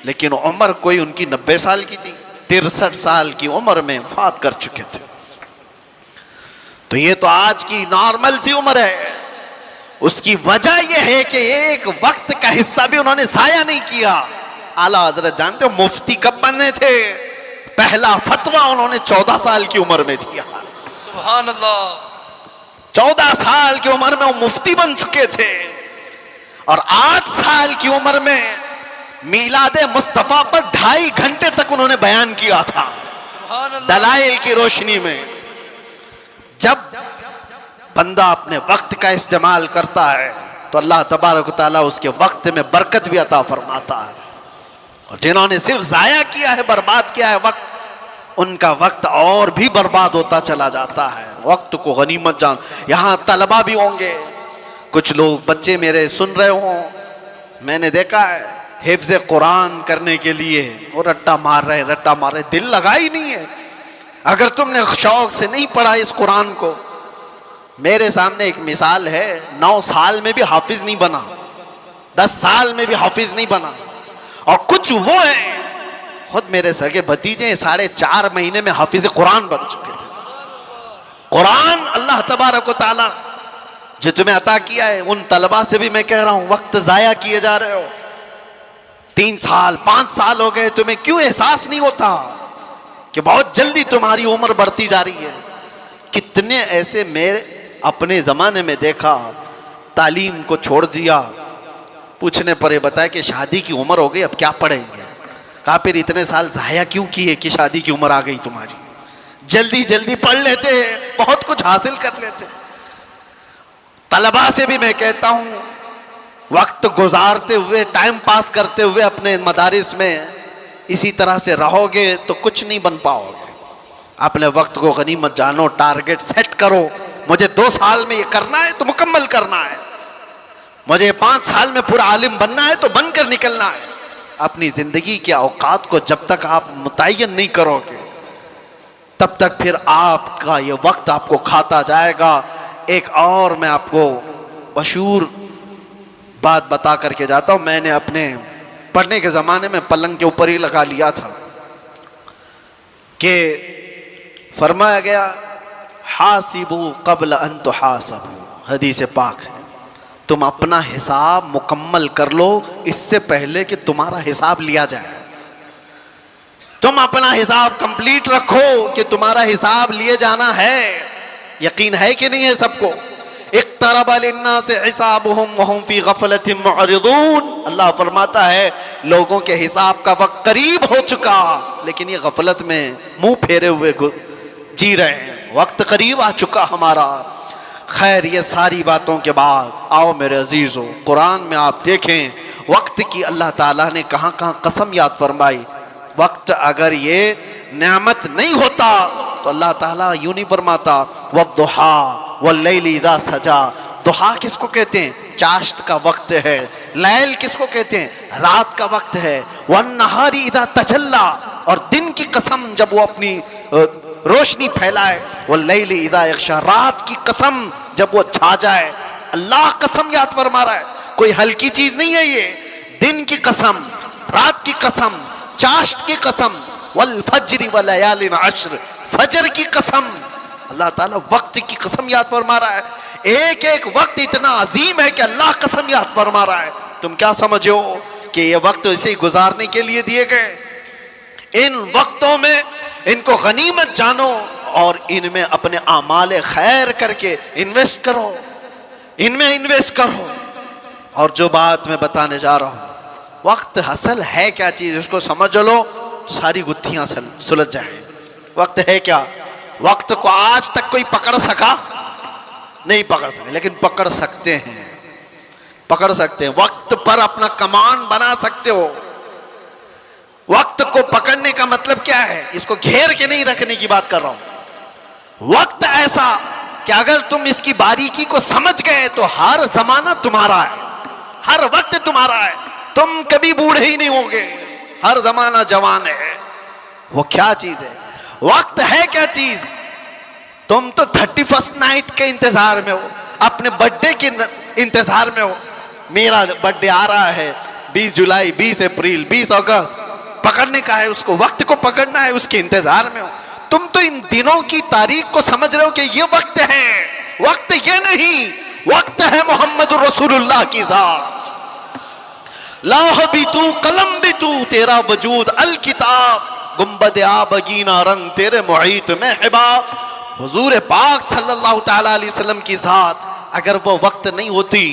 लेकिन उम्र कोई उनकी 90 साल की थी, 63 साल की उम्र में वफात कर चुके थे। तो ये तो आज की नॉर्मल सी उम्र है। उसकी वजह यह है कि एक वक्त का हिस्सा भी उन्होंने जाया नहीं किया। आला हजरत जानते हो मुफ्ती कब बने थे? पहला फतवा उन्होंने 14 साल की उम्र में दिया। सुभान अल्लाह। 14 साल की उम्र में वो मुफ्ती बन चुके थे और 8 साल की उम्र में मीलादे मुस्तफा पर 2.5 घंटे तक उन्होंने बयान किया था दलाइल की रोशनी में। जब बंदा अपने वक्त का इस्तेमाल करता है तो अल्लाह तबारक व तआला उसके वक्त में बरकत भी अता फरमाता है। और जिन्होंने सिर्फ जाया किया है, बर्बाद किया है वक्त, उनका वक्त और भी बर्बाद होता चला जाता है। वक्त को गनीमत जान। यहाँ तलबा भी होंगे, कुछ लोग बच्चे मेरे सुन रहे हों, मैंने देखा है हिफ्ज़ कुरान करने के लिए वो रट्टा मार रहे, दिल लगा ही नहीं है। अगर तुमने शौक से नहीं पढ़ा इस कुरान को, मेरे सामने एक मिसाल है, 9 साल में भी हाफिज नहीं बना, 10 साल में भी हाफिज नहीं बना। और कुछ वो है, खुद मेरे सगे भतीजे 4.5 महीने में हाफिज कुरान बन चुके थे। कुरान अल्लाह तबारक व तआला जो तुम्हें अता किया है, उन तलबा से भी मैं कह रहा हूं वक्त जाया किए जा रहे हो। 3 साल 5 साल हो गए, तुम्हें क्यों एहसास नहीं होता कि बहुत जल्दी तुम्हारी उम्र बढ़ती जा रही है? कितने ऐसे मेरे अपने ज़माने में देखा, तालीम को छोड़ दिया, पूछने पर ये बताया कि शादी की उम्र हो गई, अब क्या पढ़ेंगे। कहा फिर इतने साल ज़ाया क्यों किए कि शादी की उम्र आ गई तुम्हारी? जल्दी जल्दी पढ़ लेते, बहुत कुछ हासिल कर लेते। तलबा से भी मैं कहता हूँ वक्त गुजारते हुए, टाइम पास करते हुए अपने मदारिस में इसी तरह से रहोगे तो कुछ नहीं बन पाओगे। अपने वक्त को गनीमत जानो, टारगेट सेट करो। मुझे 2 साल में ये करना है तो मुकम्मल करना है, मुझे 5 साल में पूरा आलिम बनना है तो बनकर निकलना है। अपनी जिंदगी के औकात को जब तक आप मुतय्यन नहीं करोगे तब तक फिर आपका ये वक्त आपको खाता जाएगा। एक और मैं आपको मशहूर बात बता करके जाता हूँ। मैंने अपने पढ़ने के ज़माने में पलंग के ऊपर ही लगा लिया था कि फरमाया गया हासिबू क़ब्ल अन तुहासबू, हदीस पाक है, तुम अपना हिसाब मुकम्मल कर लो इससे पहले कि तुम्हारा हिसाब लिया जाए। तुम अपना हिसाब कंप्लीट रखो कि तुम्हारा हिसाब लिए जाना है। यकीन है कि नहीं है सबको? इक़्तरब लिन्नास हिसाबुहुम वहुम फी गफ़लतिन मुअरिदून। अल्लाह फरमाता है लोगों के हिसाब का वक्त करीब हो चुका, लेकिन ये गफलत में मुंह फेरे हुए जी रहे हैं। वक्त करीब आ चुका हमारा। खैर, ये सारी बातों के बाद आओ मेरे अजीज़ों, कुरान में आप देखें वक्त की अल्लाह ताला ने कहाँ कहाँ कसम याद फरमाई। वक्त अगर ये नेमत नहीं होता तो अल्लाह ताला यूं नहीं फरमाता वद्दुहा वल्लैलि इज़ा सजा। दुहा किसको कहते हैं? चाश्त का वक्त है। लैल किसको कहते हैं? रात का वक्त है। वन्नहारी इज़ा तजल्ला, और दिन की कसम जब वो अपनी रोशनी फैलाए। वल्लैलि इज़ा यग़शा, रात की कसम जब वो छा जाए। अल्लाह कसम याद फरमा रहा है, कोई हल्की चीज नहीं है ये। दिन की कसम, रात की कसम, चाश्त की कसम, वल फज्र व लयालिन अश्र, फजर की कसम। अल्लाह ताला वक्त की कसम याद फरमा रहा है। एक एक वक्त इतना अजीम है कि अल्लाह कसम याद फरमा रहा है। तुम क्या समझो कि ये वक्त इसे गुजारने के लिए दिए गए? इन वक्तों में इनको गनीमत जानो और इनमें अपने आमाल खैर करके इन्वेस्ट करो, इनमें इन्वेस्ट करो। और जो बात मैं बताने जा रहा हूं, वक्त असल है क्या चीज, उसको समझ लो, सारी गुत्थियां सुलझ जाए। वक्त है क्या? वक्त को आज तक कोई पकड़ सका नहीं? पकड़ सके, लेकिन पकड़ सकते हैं, पकड़ सकते हैं। वक्त पर अपना कमान बना सकते हो। वक्त को पकड़ने का मतलब क्या है? इसको घेर के नहीं रखने की बात कर रहा हूं। वक्त ऐसा कि अगर तुम इसकी बारीकी को समझ गए तो हर जमाना तुम्हारा है, हर वक्त तुम्हारा है। तुम कभी बूढ़े ही नहीं होगे, हर जमाना जवान है। वो क्या चीज है? वक्त है क्या चीज? तुम तो 31st नाइट के इंतजार में हो, अपने बर्थडे के इंतजार में हो। मेरा बर्थडे आ रहा है 20 जुलाई, 20 अप्रैल, 20 अगस्त, पकड़ने का है उसको, वक्त को पकड़ना है, उसके इंतजार में हो। तुम तो इन दिनों की तारीख को समझ रहे हो कि ये वक्त है। वक्त ये नहीं, वक्त है मोहम्मद रसूलुल्लाह की जात। लौह भी तू, कलम भी तू, तेरा वजूद अल किताब, गुंबद आबगीना रंग तेरे मुहीत में हिबाब। हुजूर पाक सल्लल्लाहु तआला अलैहि वसल्लम की जात अगर वो वक्त नहीं होती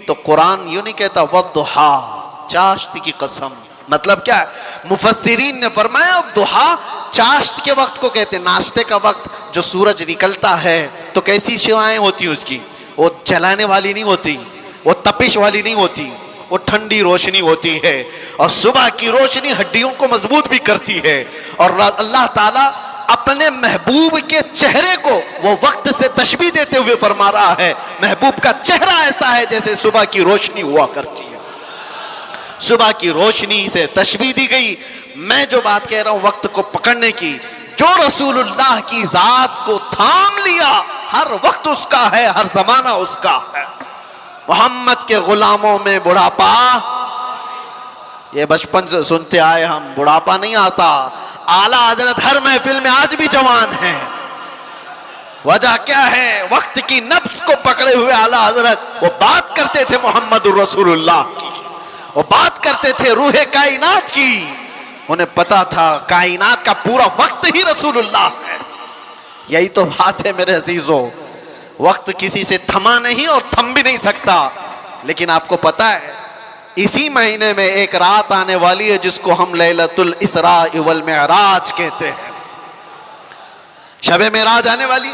तो कुरान यूं नहीं कहता वद्दुहा, चाश्त की कसम। मतलब क्या है? मुफस्सिरीन ने फरमाया दुहा चाश्त के वक्त को कहते, नाश्ते का वक्त जो सूरज निकलता है तो कैसी शिवाएं होती उसकी, वो जलाने वाली नहीं होती, वो तपिश वाली नहीं होती, वो ठंडी रोशनी होती है। और सुबह की रोशनी हड्डियों को मजबूत भी करती है। और अल्लाह ताला अपने महबूब के चेहरे को वो वक्त से तशबीह देते हुए फरमा रहा है, महबूब का चेहरा ऐसा है जैसे सुबह की रोशनी हुआ करती है। सुबह की रोशनी से तशबीह दी गई। मैं जो बात कह रहा हूं वक्त को पकड़ने की, जो रसूलुल्लाह की जात को थाम लिया, हर वक्त उसका है, हर जमाना उसका है। मोहम्मद के गुलामों में बुढ़ापा, ये बचपन से सुनते आए हम, बुढ़ापा नहीं आता। आला हजरत हर महफिल में आज भी जवान है। वजह क्या है? वक्त की नफ्स को पकड़े हुए आला हजरत वो बात करते थे मोहम्मद रसूलुल्लाह की, वो बात करते थे रूहे कायनात की। उन्हें पता था कायनात का पूरा वक्त ही रसूलुल्लाह है। यही तो बात है मेरे अजीजों, वक्त किसी से थमा नहीं और थम भी नहीं सकता। लेकिन आपको पता है इसी महीने में एक रात आने वाली है जिसको हम लैलतुल इसरा वल मिअराज कहते हैं। शबे मेराज आने वाली,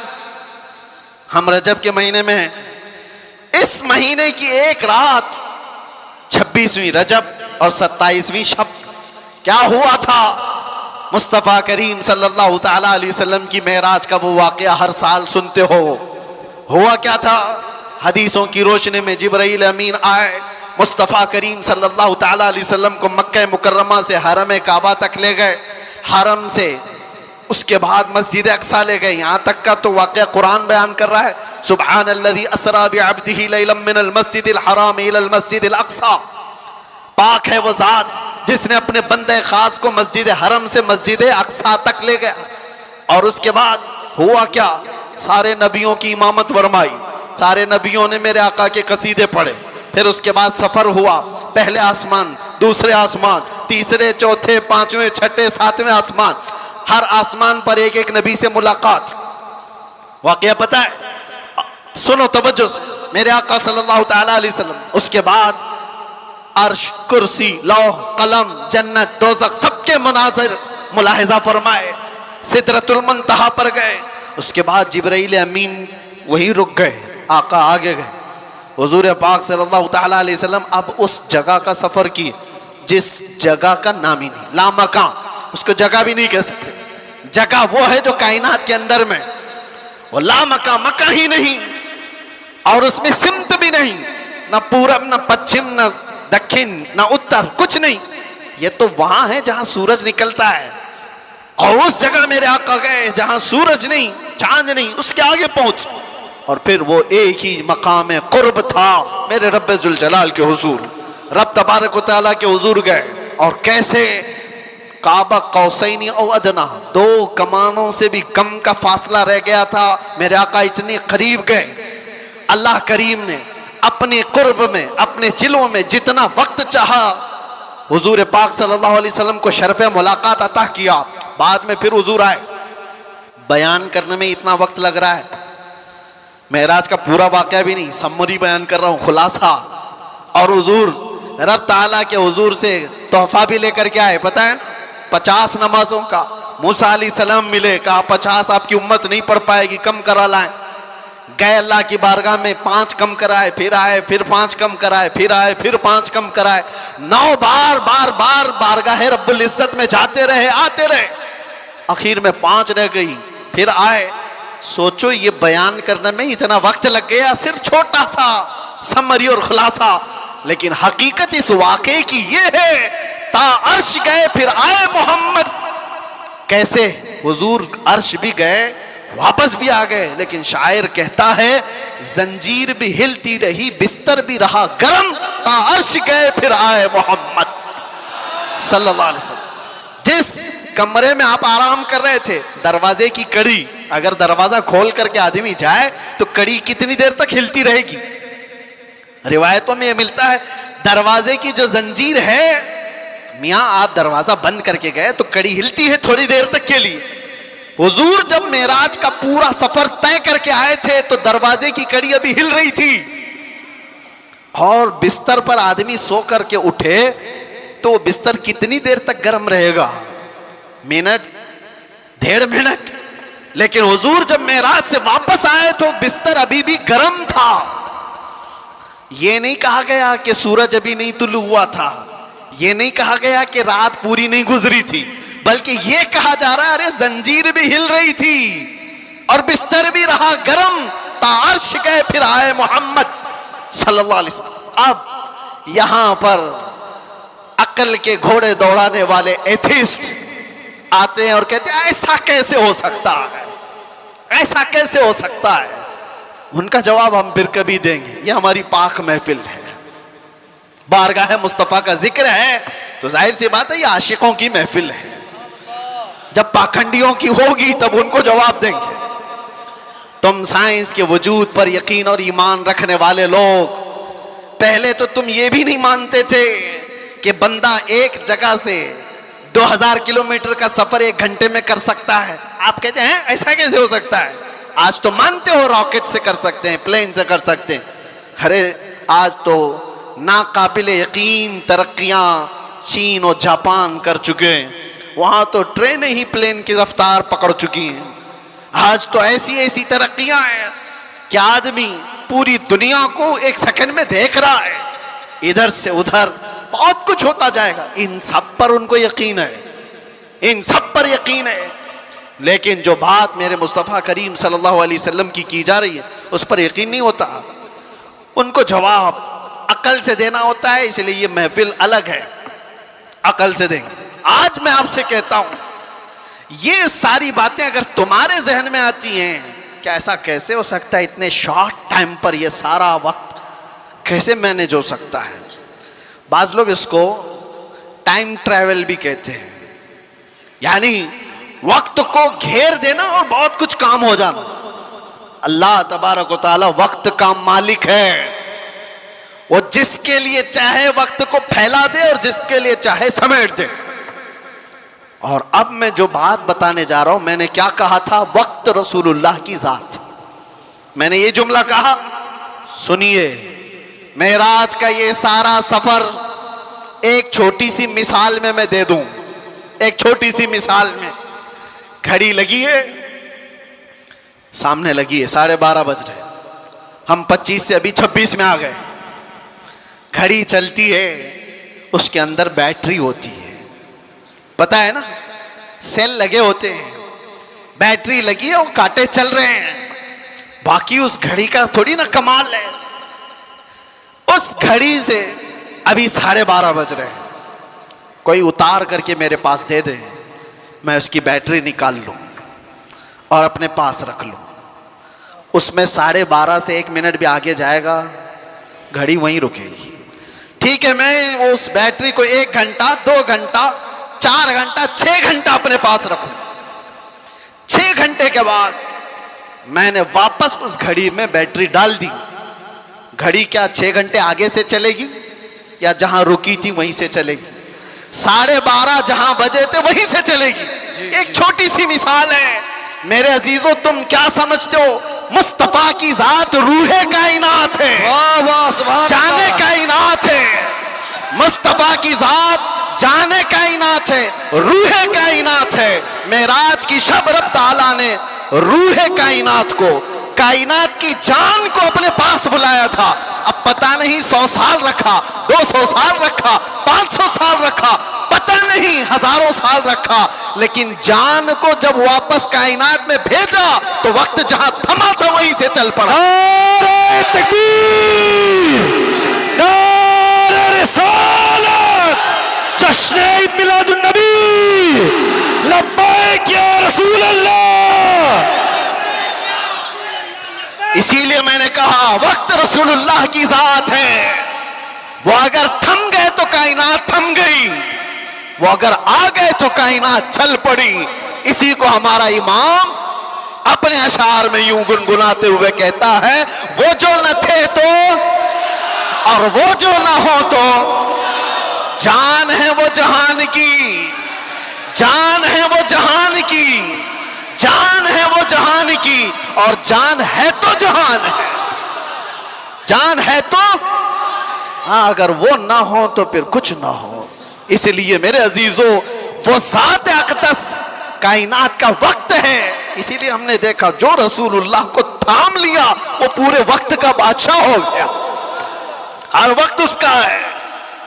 हम रजब के महीने में हैं। इस महीने की एक रात 26वीं रजब और 27वीं शब क्या हुआ था? मुस्तफ़ा करीम सल्लल्लाहु तआला अलैहि वसल्लम की मेराज का वो वाक़या हर साल सुनते हो। हुआ क्या था? हदीसों की रोशनी में जिब्राइल अमीन आए, मुस्तफ़ा करीम सल्लल्लाहु तआला अलैहि वसल्लम को मक्का मुकर्रमा से हरम काबा तक ले गए, हरम से उसके बाद मस्जिद अक्सा ले गए। यहाँ तक का तो वाक़या कुरान बयान कर रहा है, सुब्हानल्लज़ी अस्रा बिअब्दिही लैलन मिनल मस्जिदिल हराम इलल मस्जिदिल अक्सा। पाक है वो ज़ात जिसने अपने बंदे खास को मस्जिद हरम से मस्जिद अक्सा तक ले गया। और उसके बाद हुआ क्या? सारे नबियों की इमामत फरमाई, सारे नबियों ने मेरे आका के कसीदे पढ़े। फिर उसके बाद सफर हुआ, पहले आसमान, दूसरे आसमान, तीसरे, चौथे, पांचवें, छठे, सातवें आसमान। हर आसमान पर एक एक नबी से मुलाकात। वाकया पता है? सुनो तवज्जो से, मेरे आका सल्लल्लाहु तआला अलैहि वसल्लम उसके बाद अर्श, कुर्सी, लौह, कलम, जन्नत, दोज़ख सबके मनाज़िर मुलाहिज़ा फरमाए। सिदरतुल मुंतहा पर गए। उसके बाद जिब्राइल अमीन वहीं रुक गए, आका आगे गए। हुजूर पाक सल्लल्लाहु तआला अलैहि वसल्लम अब उस जगह का सफर किए जिस जगह का नाम ही नहीं, लामकां, उसको जगह भी नहीं कह सकते। जगह वो है जो कायनात के अंदर में, वो लामकां, मका ही नहीं, और उसमें सिमत भी नहीं, ना पूरब, ना पश्चिम, ना दक्षिण, ना उत्तर, कुछ नहीं। ये तो वहां है जहां सूरज निकलता है। और उस जगह मेरे आका गए जहां सूरज नहीं, चांद नहीं, उसके आगे पहुंच। और फिर वो एक ही मकाम कुर्ब था मेरे रब्बे जुल जलाल के हुजूर, रब तबारक व तआला के हुजूर गए। और कैसे? काबा कौसैनी औ अदना, दो कमानों से भी कम का फासला रह गया था। मेरे आका इतने करीब गए, अल्लाह करीम ने अपने कुर्ब में, अपने जिलों में जितना वक्त चाहा हुजूर पाक सल्लल्लाहु अलैहि वसल्लम को शरफ़े मुलाकात अता किया। बाद में फिर हुजूर आए। बयान करने में इतना वक्त लग रहा है, मेराज का पूरा वाक़या भी नहीं, समरी बयान कर रहा हूँ, खुलासा। और हुजूर रब ताला के हुजूर से तोहफा भी लेकर के आए, पता है? 50 नमाजों का। मूसा अलैहिस्सलाम मिले, कहा 50 आपकी उम्मत नहीं पढ़ पाएगी, कम करा लाएं। गए अल्लाह की बारगाह में, 5 कम कराए, फिर आए, फिर 5 कम कराए, फिर आए, फिर 5 कम कराए। 9 बार बार बार बारगाह रब्बुल इज्जत में जाते रहे, आते रहे। आखिर में 5 रह गई, फिर आए। सोचो ये बयान करने में इतना वक्त लग गया, सिर्फ छोटा सा समरी और खुलासा। लेकिन हकीकत इस वाक़े की ये है, ता अर्श गए फिर आए मोहम्मद, कैसे हुजूर अर्श भी गए, वापस भी आ गए, लेकिन शायर कहता है जंजीर भी हिलती रही, बिस्तर भी रहा गरम, ता अर्श गए फिर आए मोहम्मद सल्लल्लाहु अलैहि वसल्लम। जिस कमरे में आप आराम कर रहे थे, दरवाजे की कड़ी, अगर दरवाजा खोल करके आदमी जाए तो कड़ी कितनी देर तक हिलती रहेगी? रिवायतों में यह मिलता है दरवाजे की जो जंजीर है, मियां आप दरवाजा बंद करके गए तो कड़ी हिलती है थोड़ी देर तक के लिए। हुजूर जब मेराज का पूरा सफर तय करके आए थे तो दरवाजे की कड़ी अभी हिल रही थी, और बिस्तर पर आदमी सो करके उठे तो बिस्तर कितनी देर तक गर्म रहेगा? Minute, 1.5 minute. लेकिन हुजूर जब मेराज से वापस आए तो बिस्तर अभी भी गर्म था। यह नहीं कहा गया कि सूरज अभी नहीं तुलू हुआ था, यह नहीं कहा गया कि रात पूरी नहीं गुजरी थी, बल्कि यह कहा जा रहा है अरे जंजीर भी हिल रही थी और बिस्तर भी रहा गर्म, तार्श गए फिर आए मोहम्मद सल्लल्लाहु अलैहि वसल्लम। अब यहां पर अकल के घोड़े दौड़ाने वाले एथिस्ट आते हैं और कहते हैं ऐसा कैसे हो सकता है, ऐसा कैसे हो सकता है? उनका जवाब हम फिर कभी देंगे, ये हमारी पाक महफिल है, बारगाह मुस्तफा का जिक्र है, तो जाहिर सी बात है ये आशिकों की महफिल है। जब पाखंडियों की होगी तब उनको जवाब देंगे। तुम साइंस के वजूद पर यकीन और ईमान रखने वाले लोग, पहले तो तुम ये भी नहीं मानते थे कि बंदा एक जगह से 2000 किलोमीटर का सफर 1 घंटे में कर सकता है। आप कहते हैं ऐसा कैसे हो सकता है? आज तो मानते हो रॉकेट से कर सकते हैं, प्लेन से कर सकते हैं। अरे आज तो नाकाबिल यकीन तरक्कियां चीन और जापान कर चुके हैं, वहां तो ट्रेनें ही प्लेन की रफ्तार पकड़ चुकी हैं। आज तो ऐसी ऐसी तरक्कियां हैं कि आदमी पूरी दुनिया को 1 सेकंड में देख रहा है, इधर से उधर बहुत कुछ होता जाएगा। इन सब पर उनको यकीन है, इन सब पर यकीन है, लेकिन जो बात मेरे मुस्तफ़ा करीम सल्लल्लाहु अलैहि वसल्लम की जा रही है उस पर यकीन नहीं होता। उनको जवाब अकल से देना होता है, इसलिए ये महफिल अलग है, अकल से देंगे। आज मैं आपसे कहता हूं ये सारी बातें अगर तुम्हारे जहन में आती हैं कि ऐसा कैसे हो सकता है, इतने शॉर्ट टाइम पर ये सारा वक्त कैसे मैनेज हो सकता है। बाज लोग इसको टाइम ट्रैवल भी कहते हैं, यानी वक्त को घेर देना और बहुत कुछ काम हो जाना। अल्लाह तबारक व तआला वक्त का मालिक है, वो जिसके लिए चाहे वक्त को फैला दे और जिसके लिए चाहे समेट दे। और अब मैं जो बात बताने जा रहा हूं, मैंने क्या कहा था? वक्त रसूलुल्लाह की जात। मैंने ये जुमला कहा, सुनिए, मेराज का ये सारा सफर एक छोटी सी मिसाल में मैं दे दूं, एक छोटी सी मिसाल में। घड़ी लगी है, सामने लगी है, 12:30 बज रहे, हम 25 से अभी 26 में आ गए। घड़ी चलती है, उसके अंदर बैटरी होती है, पता है ना, सेल लगे होते हैं, बैटरी लगी है और कांटे चल रहे हैं। बाकी उस घड़ी का थोड़ी ना कमाल है। उस घड़ी से अभी 12:30 बज रहे हैं, कोई उतार करके मेरे पास दे दे, मैं उसकी बैटरी निकाल लूं और अपने पास रख लूं। उसमें 12:30 से 1 मिनट भी आगे जाएगा, घड़ी वहीं रुकेगी। ठीक है, मैं उस बैटरी को 1 घंटा, 2 घंटा, 4 घंटा, 6 घंटा अपने पास रखूं। 6 घंटे के बाद मैंने वापस उस घड़ी में बैटरी डाल दी। घड़ी क्या 6 घंटे आगे से चलेगी या जहां रुकी थी वहीं से चलेगी? 12:30 जहां बजे थे वहीं से चलेगी। एक छोटी सी मिसाल है मेरे अजीजों, तुम क्या समझते हो? मुस्तफा की जात रूहे कायनात है, जाने कायनात है। मुस्तफा की जात जाने कायनात है, रूहे कायनात है। मेराज की शब रब ताला ने रूहे कायनात को, कायनात की जान को अपने पास बुलाया था। अब पता नहीं 100 साल रखा, 200 साल रखा, 500 साल रखा, पता नहीं हजारों साल रखा, लेकिन जान को जब वापस कायनात में भेजा तो वक्त जहां थमा था वहीं से चल पड़ा। नारे तकबीर, नारे रिसालत, जश्न ईद मिलादुन नबी, लब्बैक इसीलिए मैंने कहा वक्त रसूलुल्लाह की जात है। वो अगर थम गए तो कायनात थम गई, वो अगर आ गए तो कायनात चल पड़ी। इसी को हमारा इमाम अपने अशार में यूं गुनगुनाते हुए कहता है, वो जो न थे तो और वो जो ना हो तो, जान है वो जहान की, जान है वो जहान की, जान है वो जहान की, और जान है तो जहान है, जान है तो। हाँ, अगर वो ना हो तो फिर कुछ ना हो। इसलिए मेरे अजीजों, वो ज़ात अक़दस कायनात का वक्त है। इसीलिए हमने देखा जो रसूलुल्लाह को थाम लिया वो पूरे वक्त का बादशाह हो गया। हर वक्त उसका है,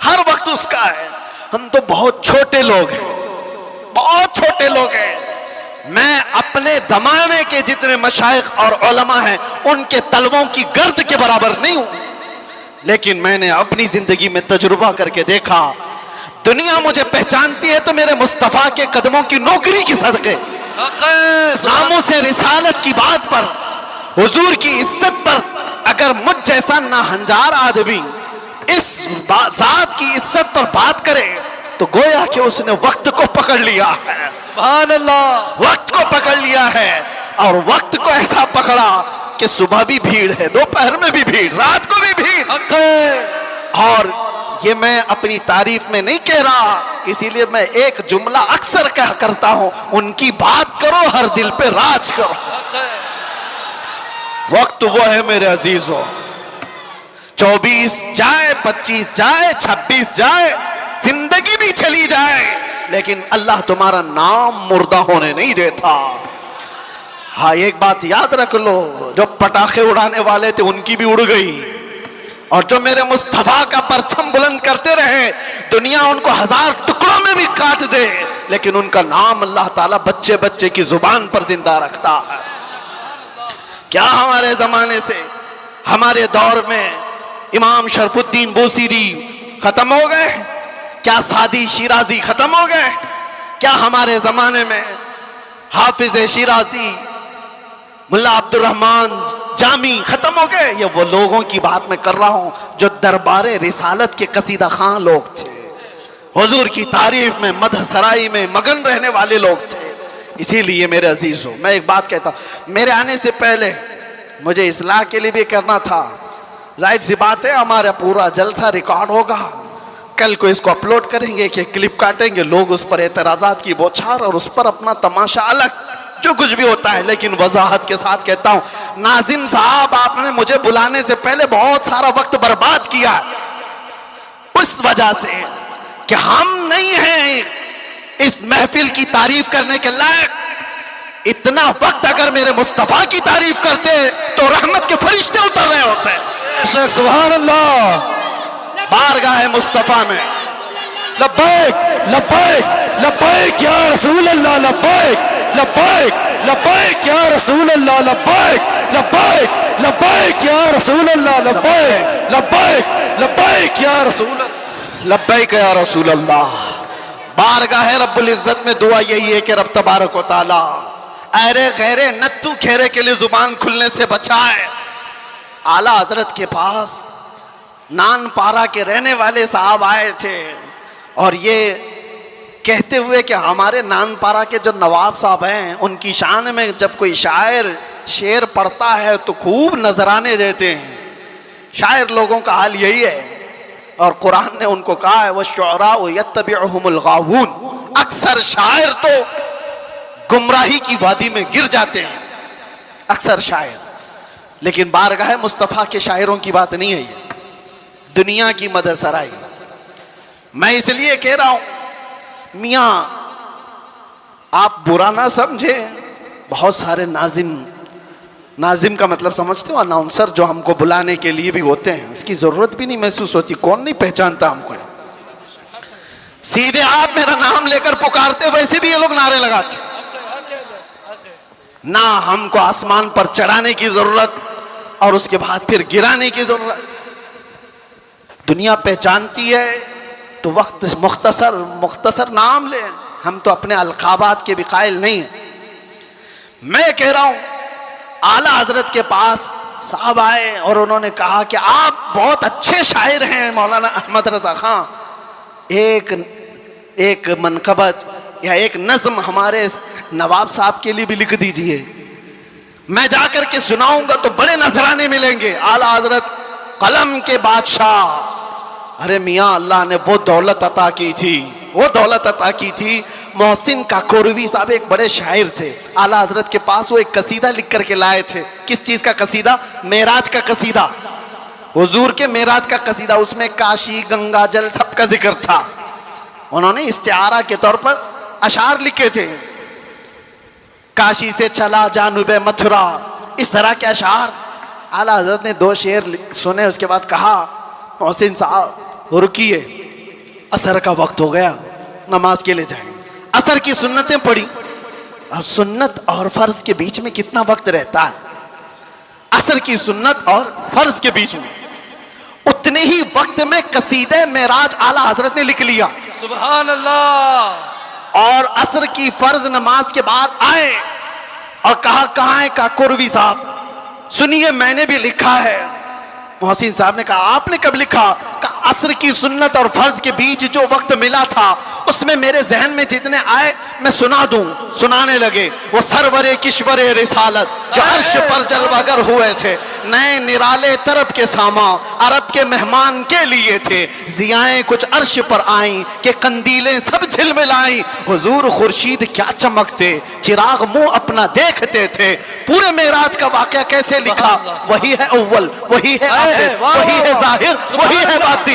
हर वक्त उसका है। हम तो बहुत छोटे लोग हैं, बहुत छोटे लोग हैं। मैं अपने जमाने के जितने मशाइख और उलमा हैं उनके तलवों की गर्द के बराबर नहीं हूं, लेकिन मैंने अपनी जिंदगी में तजुर्बा करके देखा, दुनिया मुझे पहचानती है तो मेरे मुस्तफा के कदमों की नौकरी की सदके, नामों से रिसालत की बात पर, हुजूर की इज्जत पर अगर मुझ जैसा नाहंजार आदमी इस जात की इज्जत पर बात करे तो गोया कि उसने वक्त को पकड़ लिया है। सुभान अल्लाह, वक्त को पकड़ लिया है। और वक्त को ऐसा पकड़ा कि सुबह भी भीड़ है, दोपहर में भी भीड़, रात को भी भीड़। और ये मैं अपनी तारीफ में नहीं कह रहा, इसीलिए मैं एक जुमला अक्सर कह करता हूं, उनकी बात करो हर दिल पे राज करो। वक्त वो है मेरे अजीजों, 24 जाए, 25 जाए, 26 जाए, जिंदगी भी चली जाए, लेकिन अल्लाह तुम्हारा नाम मुर्दा होने नहीं देता। हाँ, एक बात याद रख लो, जो पटाखे उड़ाने वाले थे उनकी भी उड़ गई, और जो मेरे मुस्तफा का परचम बुलंद करते रहे, दुनिया उनको 1000 टुकड़ों में भी काट दे, लेकिन उनका नाम अल्लाह ताला बच्चे बच्चे की जुबान पर जिंदा रखता है। क्या हमारे जमाने से, हमारे दौर में इमाम शरफुद्दीन बूसीरी खत्म हो गए? क्या सादी शिराजी खत्म हो गए? क्या हमारे जमाने में हाफिज शिराजी, मुल्ला अब्दुल रहमान जामी खत्म हो गए? ये वो लोगों की बात मैं कर रहा हूं जो दरबारे रिसालत के कसीदा खां लोग थे, हुजूर की तारीफ में, मदह सराई में मगन रहने वाले लोग थे। इसीलिए मेरे अजीजों, मैं एक बात कहता हूं, मेरे आने से पहले मुझे इस्लाह के लिए भी करना था। जाहिर सी बात है, हमारा पूरा जलसा रिकॉर्ड होगा, कल को इसको अपलोड करेंगे कि क्लिप काटेंगे, लोग उस पर एतराज़ात की बौछार और उस पर अपना तमाशा अलग, जो कुछ भी होता है। लेकिन वजाहत के साथ कहता हूं, नाजिम साहब, आपने मुझे बुलाने से पहले बहुत सारा वक्त बर्बाद किया उस वजह से कि हम नहीं हैं इस महफिल की तारीफ करने के लायक। इतना वक्त अगर मेरे मुस्तफा की तारीफ करते तो रहमत के फरिश्ते उतर रहे होते। सुभान अल्लाह, बारगाह मुस्तफा में लब्बैक लब्बैक लब्बैक या रसूल अल्लाह, लब्बैक लब्बैक लब्बैक या रसूल अल्लाह, लब्बैक लब्बैक लब्बैक या रसूल अल्लाह, लब्बैक लब्बैक लब्बैक या रसूल अल्लाह, लब्बैक या रसूल अल्लाह। बारगाह रब्बुल इज्जत में दुआ यही है कि रब तबारक व तआला ऐरे गैरे नत्थु खेरे के लिए जुबान खुलने से बचाए। आला हजरत के पास नानपारा के रहने वाले साहब आए थे और ये कहते हुए कि हमारे नानपारा के जो नवाब साहब हैं उनकी शान में जब कोई शायर शेर पढ़ता है तो खूब नजराने देते हैं। शायर लोगों का हाल यही है, और कुरान ने उनको कहा है, वश्शुअरा यत्तबिउहुमुल गावून, अक्सर शायर तो गुमराही की वादी में गिर जाते हैं, अक्सर शायर। लेकिन बारगाह मुस्तफ़ा के शायरों की बात नहीं है ये, दुनिया की मदद सराई। मैं इसलिए कह रहा हूं, मियाँ आप बुरा ना समझे, बहुत सारे नाजिम का मतलब समझते हो, अनाउंसर जो हमको बुलाने के लिए भी होते हैं, इसकी जरूरत भी नहीं महसूस होती, कौन नहीं पहचानता हमको। सीधे आप मेरा नाम लेकर पुकारते, वैसे भी ये लोग नारे लगाते। ना हमको आसमान पर चढ़ाने की जरूरत और उसके बाद फिर गिराने की जरूरत। दुनिया पहचानती है तो वक्त मुख्तसर नाम ले, हम तो अपने अलकाबात के भी कायल नहीं हैं। मैं कह रहा हूं, आला हजरत के पास साहब आए और उन्होंने कहा कि आप बहुत अच्छे शायर हैं मौलाना अहमद रजा खां, एक मनकबत या एक नज्म हमारे नवाब साहब के लिए भी लिख दीजिए, मैं जाकर के सुनाऊंगा तो बड़े नजराने मिलेंगे। आला हजरत कलम के बादशाह। अरे मियाँ, अल्लाह ने वो दौलत अता की थी, वो दौलत अता की थी। मोहसिन काकोरवी साहब एक बड़े शायर थे, आला हजरत के पास वो एक कसीदा लिख करके लाए थे। किस चीज का कसीदा? मेराज का कसीदा, हुजूर के मेराज का कसीदा। उसमें काशी, गंगा जल सबका जिक्र था। उन्होंने इस्तिआरा के तौर पर अशार लिखे थे, काशी से चला जानुबे मथुरा, इस तरह के अशार। आला हजरत ने 2 शेर सुने, उसके बाद कहा मोहसिन साहब रुकिए, असर का वक्त हो गया, नमाज के लिए जाएंगे। असर की सुन्नतें पढ़ी। अब सुन्नत और फर्ज के बीच में कितना वक्त रहता है? असर की सुन्नत और फर्ज के बीच में उतने ही वक्त में कसीदे मेराज आला हजरत ने लिख लिया। सुभान अल्लाह। और असर की फर्ज नमाज के बाद आए और कहा कहाँ है काकोरवी साहब, सुनिए मैंने भी लिखा है। मोहसिन साहब ने कहा आपने कब लिखा? कहा असर की सुन्नत और फर्ज के बीच जो वक्त मिला था उसमें मेरे जहन में जितने आए मैं सुना दूं। सुनाने लगे। वो सरवरे किश्वरे रिसालत जो अर्श पर जलवागर हुए थे, नए निराले तरफ के सामा अरब के मेहमान के लिए थे। जियाएं कुछ अर्श पर आई कि कंदीलें सब झिलमिलाई। हुजूर खुर्शीद क्या चमकते, चिराग मुंह अपना देखते थे। पूरे मेराज का वाकया कैसे लिखा? वही है अव्वल, वही है आखिर, वही है जाहिर, वही है बातिन।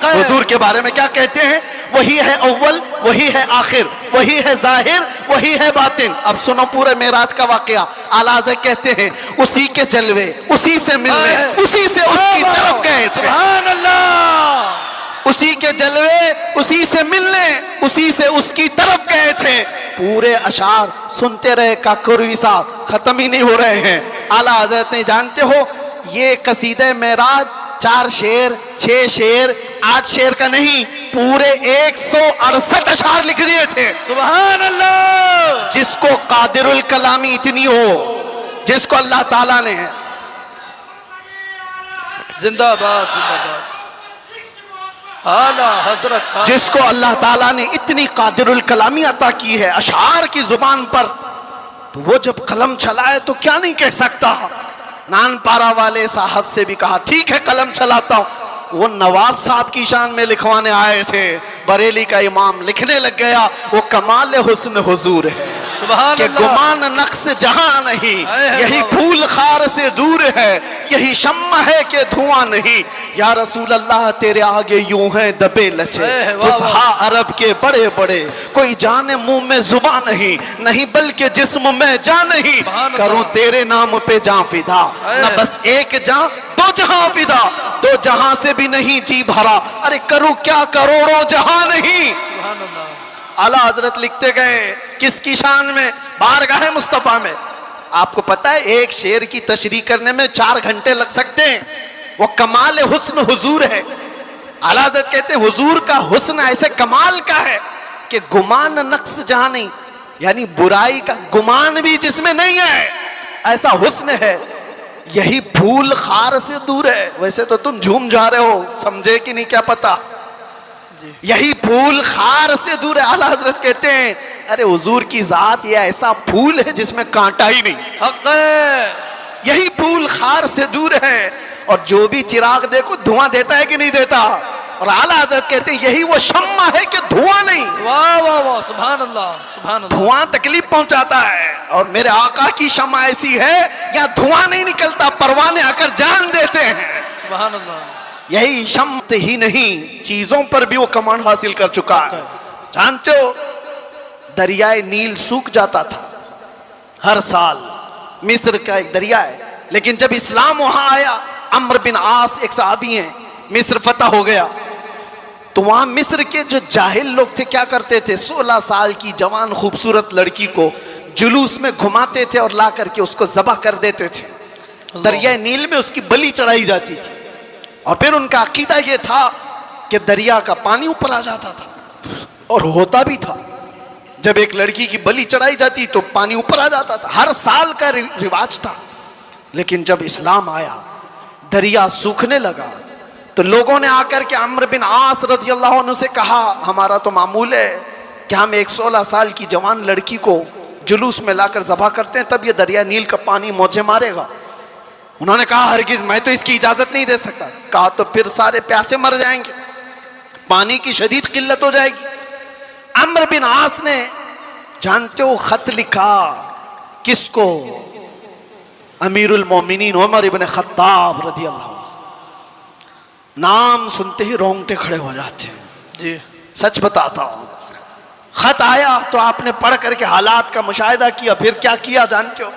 हुजूर के बारे में क्या कहते हैं? वही है अव्वल, वही है आखिर, वही है जाहिर, वही है बातिन। अब सुनो पूरे मेराज का वाकया। आला हज़रत कहते हैं उसी के जलवे, उसी से मिलने, उसी से उसकी तरफ गए थे। सुभान अल्लाह। उसी के जलवे, उसी से मिलने, उसी से उसकी तरफ गए थे। पूरे अशार सुनते रहे काकोरवी साहब, खत्म ही नहीं हो रहे हैं। आला हज़रत ने, जानते हो ये कसीदे मेराज 4 शेर, 6 शेर, 8 शेर का नहीं, पूरे 168 अशार लिख दिए थे। सुभान अल्लाह। जिसको कादिरुल कलामी इतनी हो, जिसको अल्लाह ताला ने, जिंदाबाद जिंदाबाद आला हजरत, जिसको अल्लाह ताला ने इतनी कादिरुल कलामी अता की है अशार की जुबान पर, तो वो जब कलम चलाए तो क्या नहीं कह सकता। नानपारा वाले साहब से भी कहा ठीक है कलम चलाता हूं। वो नवाब साहब की शान में लिखवाने आए थे, बरेली का इमाम लिखने लग गया वो कमाल हुस्न हुजूर है कि गुमान नक्श जहां नहीं, यही फूल खार से दूर है, यही शम्मा है कि धुआं नहीं। या रसूल अल्लाह तेरे आगे यूं है दबे लचे फुसहा अरब के बड़े बड़े, कोई जाने मुंह में जुबान नहीं, नहीं बल्कि जिस्म में जान नहीं। करूं तेरे नाम पे जान फिदा, न बस एक जान दो जहां फिदा, 2 जहां से भी नहीं जी भरा, अरे करूं क्या करोड़ों जहां नहीं। आला हजरत लिखते गए किसकी शान में? बारगाह मुस्तफा में। आपको पता है एक शेर की तशरीह करने में 4 घंटे लग सकते हैं। वो कमाल हुस्न हुजूर है। आला हजरत कहते हैं हुजूर का हुस्न ऐसे कमाल का है कि गुमान नक्श जहां नहीं, यानी बुराई का गुमान भी जिसमें नहीं है, ऐसा हुस्न है। यही फूल खार से दूर है। वैसे तो तुम झूम जा रहे हो, समझे कि नहीं क्या पता। यही फूल खार से दूर है। आला हजरत कहते हैं अरे हुजूर की जात ये ऐसा फूल है जिसमें कांटा ही नहीं। हक है। यही फूल खार से दूर है। और जो भी चिराग देखो धुआं देता है कि नहीं देता। और आला हजरत कहते हैं यही वो शम्मा है कि धुआं नहीं। वाह वाह वाह, सुभान अल्लाह सुभान अल्लाह। धुआं तकलीफ पहुंचाता है और मेरे आका की शम्मा ऐसी है यहाँ धुआं नहीं निकलता, परवाने आकर जान देते हैं। सुभान अल्लाह। यही शम्त ही नहीं, चीजों पर भी वो कमांड हासिल कर चुका है। जानते हो दरियाए नील सूख जाता था हर साल, मिस्र का एक दरिया है, लेकिन जब इस्लाम वहां आया, अम्र बिन आस एक सहाबी हैं, मिस्र फतह हो गया, तो वहां मिस्र के जो जाहिल लोग थे क्या करते थे, 16 साल की जवान खूबसूरत लड़की को जुलूस में घुमाते थे और ला करके उसको ज़बह कर देते थे। दरिया नील में उसकी बलि चढ़ाई जाती थी और फिर उनका अकीदा ये था कि दरिया का पानी ऊपर आ जाता था। और होता भी था, जब एक लड़की की बलि चढ़ाई जाती तो पानी ऊपर आ जाता था। हर साल का रिवाज था। लेकिन जब इस्लाम आया, दरिया सूखने लगा, तो लोगों ने आकर के अम्र बिन आस रज़ी अल्लाह अन्हु से कहा, हमारा तो मामूल है कि हम एक 16 साल की जवान लड़की को जुलूस में लाकर ज़बह करते हैं, तब ये दरिया नील का पानी मौजे मारेगा। उन्होंने कहा, हरगिज़ मैं तो इसकी इजाज़त नहीं दे सकता। कहा, तो फिर सारे प्यासे मर जाएंगे, पानी की शदीद किल्लत हो जाएगी। अम्र बिन आस ने, जानते हो, खत लिखा किसको? अमीरुल मोमिनीन उमर इब्न खत्ताब रज़ी अल्लाह अन्हु। नाम सुनते ही रोंगटे खड़े हो जाते हैं जी, सच बताता हूं। खत आया तो आपने पढ़ करके हालात का मुशाहिदा किया, फिर क्या किया जानते हो?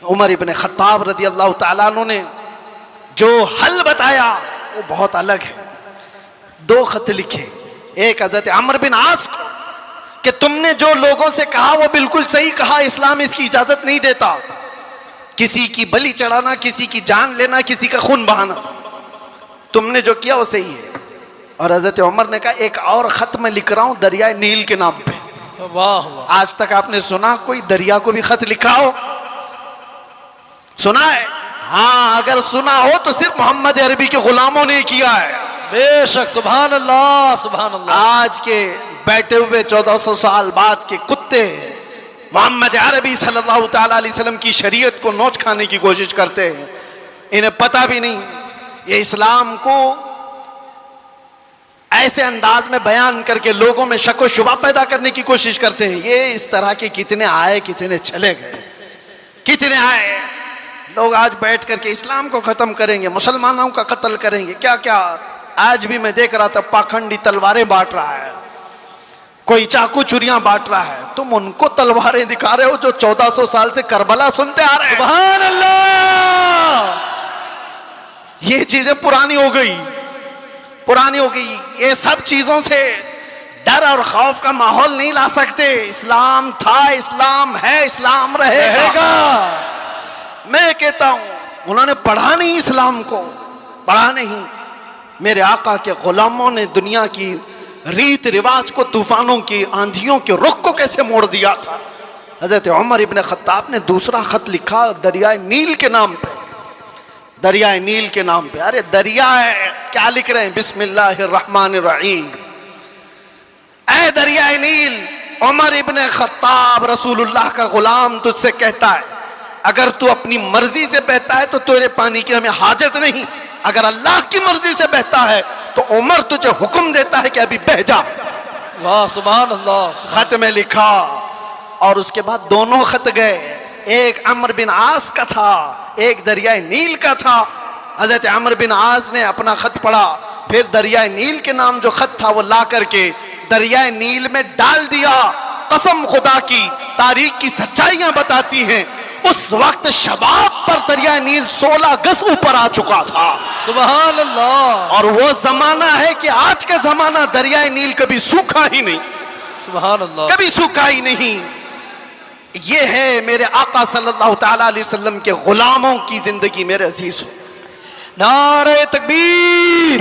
उमर इब्न खत्ताब रज़ी अल्लाह तआला अन्हु ने जो हल बताया वो बहुत अलग है। 2 खत लिखे, एक हज़रत अम्र बिन आस को कि तुमने जो लोगों से कहा वो बिल्कुल सही कहा, इस्लाम इसकी इजाजत नहीं देता, किसी की बलि चढ़ाना, किसी की जान लेना, किसी का खून बहाना, तुमने जो किया वो सही है। और हजरत उमर ने कहा, एक और खत मैं लिख रहा हूं दरिया नील के नाम पे। वाह वाह। आज तक आपने सुना कोई दरिया को भी खत लिखा हो? सुना है? हाँ, अगर सुना हो तो सिर्फ मोहम्मद अरबी के गुलामों ने किया है। बेशक, सुभान अल्लाह सुभान अल्लाह। आज के बैठे हुए 1400 साल बाद के कुत्ते मोहम्मद अरबी सल्लल्लाहु तआला अलैहि वसल्लम की शरीयत को नोच खाने की कोशिश करते हैं। इन्हें पता भी नहीं, ये इस्लाम को ऐसे अंदाज में बयान करके लोगों में शक व शुबा पैदा करने की कोशिश करते हैं। ये इस तरह के कितने आए, कितने चले गए, कितने आए लोग आज बैठ करके इस्लाम को खत्म करेंगे, मुसलमानों का कत्ल करेंगे, क्या क्या। आज भी मैं देख रहा था पाखंडी तलवारें बांट रहा है, कोई चाकू चुरियां बांट रहा है। तुम उनको तलवारें दिखा रहे हो जो 1400 साल से करबला सुनते आ रहे हैं। सुभान अल्लाह। ये चीजें पुरानी हो गई, पुरानी हो गई। ये सब चीजों से डर और खौफ का माहौल नहीं ला सकते। इस्लाम था, इस्लाम है, इस्लाम रहेगा। मैं कहता हूं उन्होंने पढ़ा नहीं, इस्लाम को पढ़ा नहीं। मेरे आका के गुलामों ने दुनिया की रीत रिवाज को, तूफानों की, आंधियों के रुख को कैसे मोड़ दिया था। हजरत उमर इब्न खत्ताब ने दूसरा खत लिखा दरियाए नील के नाम पे, दरियाए नील के नाम पे। अरे दरिया है, क्या लिख रहे हैं? बिस्मिल्लाहिर्रहमानिर्रहीम। ऐ दरियाए नील, उमर इब्न खत्ताब रसूलुल्लाह का गुलाम तुझसे कहता है, अगर तू अपनी मर्जी से बहता है तो तेरे पानी की हमें हाजत नहीं, अगर अल्लाह की मर्जी से बहता है तो उमर तुझे हुक्म देता है कि अभी बह जा। वाह सुभान अल्लाह। खत में लिखा और उसके बाद दोनों खत गए, एक अम्र बिन आस का था, एक दरियाए नील का था। हजरत अम्र बिन आस ने अपना खत पढ़ा, फिर दरियाए नील के नाम जो खत था वो ला करके दरियाए नील में डाल दिया। कसम खुदा की, तारीख की सच्चाइयां बताती हैं, उस वक्त शबाब पर दरिया नील 16 गज ऊपर आ चुका था। सुभान अल्लाह। और वो जमाना है कि आज का जमाना दरिया नील कभी सूखा ही नहीं, सुभान अल्लाह, कभी सूखा ही नहीं। ये है मेरे आका सल्लल्लाहु तआला अलैहि वसल्लम के गुलामों की जिंदगी। मेरे अजीज, नारे तकबीर,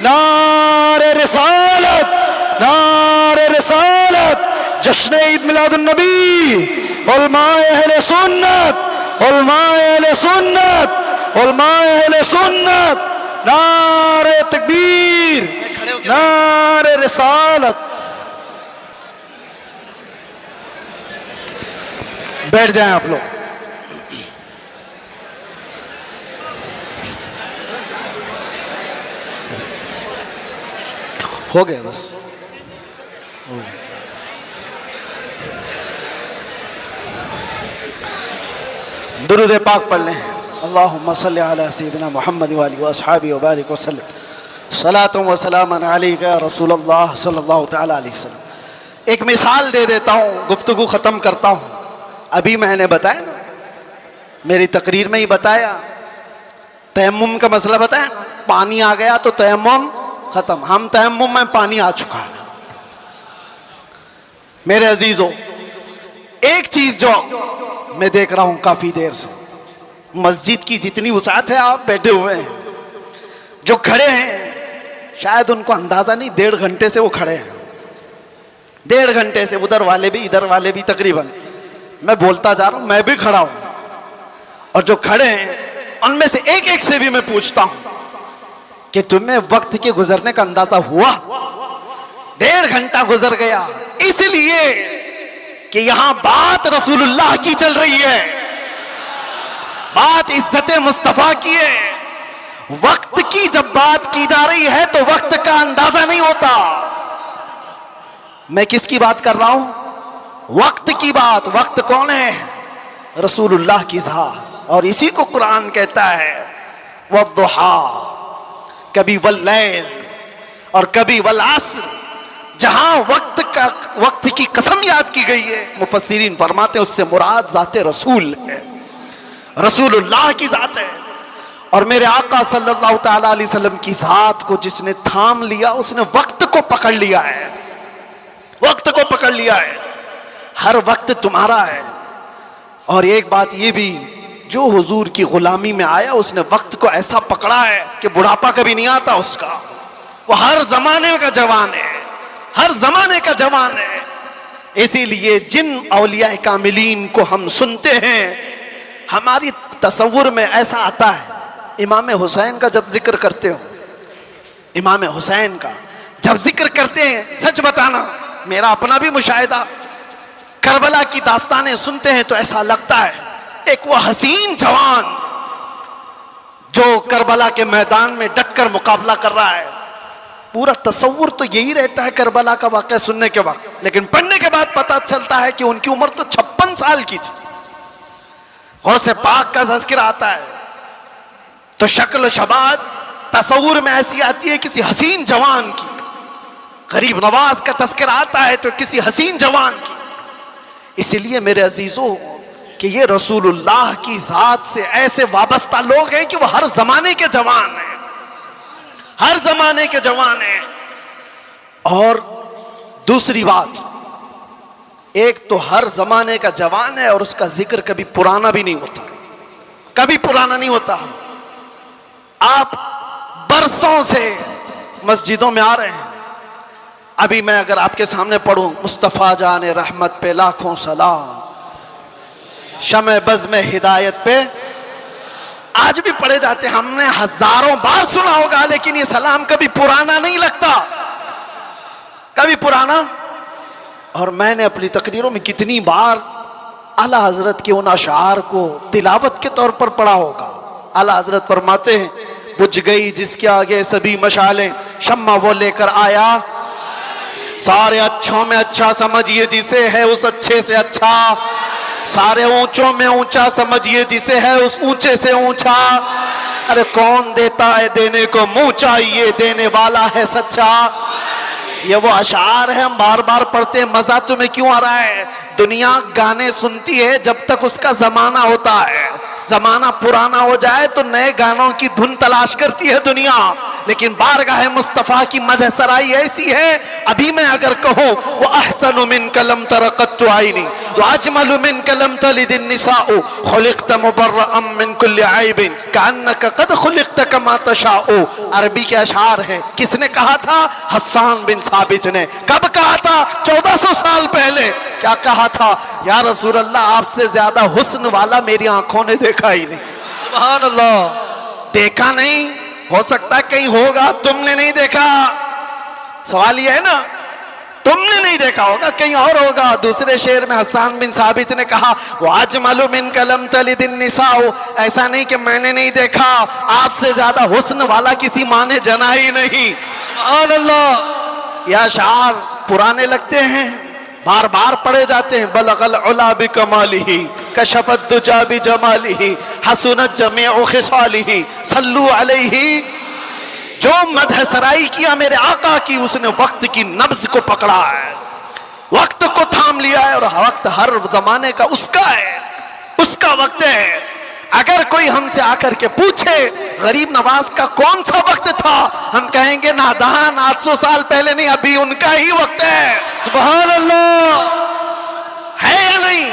नारे रिसालत, नारे रिसालत, जश्न ईद मिलादुन नबी, उलमाए अहले सुन्नत, उलमाए अहले सुन्नत, उलमाए अहले सुन्नत, नारे तकबीर, नारे रिसालत। बैठ जाएं आप लोग। हो गया बस। दुरूद पाक पढ़ लें। अल्लाहुम्मा सल्लि अला सय्यिदिना मुहम्मद व आलिहि व अस्हाबिहि व बारिक वसल्लम। सलातु व सलामन अलैका या रसूलल्लाह सल्लल्लाहु तआला अलैहि वसल्लम। एक मिसाल दे देता हूँ, गुफ्तगू ख़त्म करता हूँ। अभी मैंने बताया ना, मेरी तकरीर में ही बताया, तयम्मुम का मसला बताया ना, पानी आ गया तो तयम्मुम खत्म। हम तयम्मुम में पानी आ चुका है। मेरे अजीजों, एक चीज जो मैं देख रहा हूं काफी देर से, मस्जिद की जितनी वसाअत है, आप बैठे हुए हैं, जो खड़े हैं शायद उनको अंदाजा नहीं, 1.5 घंटे से वो खड़े हैं। 1.5 घंटे से, उधर वाले भी इधर वाले भी, तकरीबन मैं बोलता जा रहा हूं, मैं भी खड़ा हूं। और जो खड़े हैं उनमें से एक एक से भी मैं पूछता हूं कि तुम्हें वक्त के गुजरने का अंदाजा हुआ? 1.5 घंटा गुजर गया, इसलिए कि यहां बात रसूलुल्लाह की चल रही है, बात इज्जत मुस्तफा की है। वक्त की जब बात की जा रही है तो वक्त का अंदाजा नहीं होता। मैं किसकी बात कर रहा हूं? वक्त की बात। वक्त कौन है? रसूलुल्लाह की ज़ात। और इसी को कुरान कहता है वद्दुहा, कभी वल्लैल और कभी वल अस्र। जहां वक्त की कसम याद की गई है, मुफस्सिरीन फरमाते हैं उससे मुराद ज़ाते रसूल है, रसूलुल्लाह की ज़ात है। और मेरे आका सल्लल्लाहु ताला अलैहि वसल्लम की ज़ात को जिसने थाम लिया उसने वक्त को पकड़ लिया है, वक्त को पकड़ लिया है। हर वक्त तुम्हारा है। और एक बात ये भी, जो हुजूर की गुलामी में आया उसने वक्त को ऐसा पकड़ा है कि बुढ़ापा कभी नहीं आता उसका। वो हर जमाने का जवान है, हर जमाने का जवान है। इसीलिए जिन औलिया कामिलीन को हम सुनते हैं, हमारी तसव्वुर में ऐसा आता है, इमाम हुसैन का जब जिक्र करते हो, इमाम हुसैन का जब जिक्र करते हैं, सच बताना मेरा अपना भी मुशाहिदा, करबला की दास्तानें सुनते हैं तो ऐसा लगता है एक वो हसीन जवान जो करबला के मैदान में डटकर मुकाबला कर रहा है। पूरा तसव्वुर तो यही रहता है करबला का वाक़या सुनने के वक्त, लेकिन पढ़ने के बाद पता चलता है कि उनकी उम्र तो 56 साल की थी। गौसे पाक का तज़किरा आता है तो शक्ल शबाद तसव्वुर में ऐसी आती है किसी हसीन जवान की। गरीब नवाज का तज़किरा आता है तो किसी हसीन जवान की। इसलिए मेरे अजीजों कि ये रसूलुल्लाह की ज़ात से ऐसे वाबस्ता लोग हैं कि वो हर जमाने के जवान हैं, हर जमाने के जवान हैं। और दूसरी बात, एक तो हर जमाने का जवान है और उसका जिक्र कभी पुराना भी नहीं होता, कभी पुराना नहीं होता। आप बरसों से मस्जिदों में आ रहे हैं, अभी मैं अगर आपके सामने पढ़ूं मुस्तफ़ा जाने रहमत पे लाखों सलाम, शमे बज़ में हिदायत पे, आज भी पढ़े जाते हैं, हमने हजारों बार सुना होगा, लेकिन ये सलाम कभी पुराना नहीं लगता, कभी पुराना। और मैंने अपनी तकरीरों में कितनी बार आला हजरत के उन अशार को तिलावत के तौर पर पढ़ा होगा। आला हजरत फरमाते हैं, बुझ गई जिसके आगे सभी मशालें, शम्मा वो लेकर आया, सारे अच्छों में अच्छा समझिए जिसे है उस अच्छे से अच्छा, सारे ऊंचों में ऊंचा समझिए जिसे है उस ऊंचे से ऊंचा। अरे कौन देता है देने को मुंह चाहिए, देने वाला है सच्चा। ये वो अशार है, हम बार बार पढ़ते हैं, मजा तुम्हें क्यों आ रहा है? दुनिया गाने सुनती है जब तक उसका जमाना होता है, जमाना पुराना हो जाए तो नए गानों की धुन तलाश करती है दुनिया। लेकिन बारगाह मुस्तफ़ा की मदह सराई ऐसी है, अभी मैं अगर कहूँ वो अहसनु मिन कलम तरक़त आइनी व अजमलु मिन कलम तलिदिन निसाउ खुलिक़त मुबर्रअम मिन कुल्लि ऐबिन कअन्नक क़द खुलिक़त कमा तशाउ। अरबी के अशार है। किसने कहा था? हस्सान बिन साबित ने। कब कहा था? 1400 साल पहले। क्या कहा था? या रसूल अल्लाह, आपसे ज्यादा हुस्न वाला मेरी आंखों ने देखा ही नहीं। सुभान अल्लाह। देखा नहीं, हो सकता है कहीं होगा, तुमने नहीं देखा। सवाल ये है ना, तुमने नहीं देखा होगा, कहीं और होगा। दूसरे शेर में हस्सान बिन साबित ने कहा वाजमलु मिन कलम तलिदिन निसाउ, ऐसा नहीं कि मैंने नहीं देखा, आपसे ज्यादा हुस्न वाला किसी माँ ने जना ही नहीं। सुभान अल्लाह। यह अशार पुराने लगते हैं, बार बार पढ़े जाते हैं। बलगल उला बिकमालिही कशफत दुजा बिजमालिही हसनत जमीउ खिसालिही सल्लु अलैहि। जो मदह सराई किया मेरे आका की, उसने वक्त की नब्ज को पकड़ा है, वक्त को थाम लिया है। और वक्त हर जमाने का उसका है, उसका वक्त है। अगर कोई हमसे आकर के पूछे गरीब नवाज का कौन सा वक्त था, हम कहेंगे नादान, 800 साल पहले नहीं, अभी उनका ही वक्त है। सुभान अल्लाह। है या नहीं?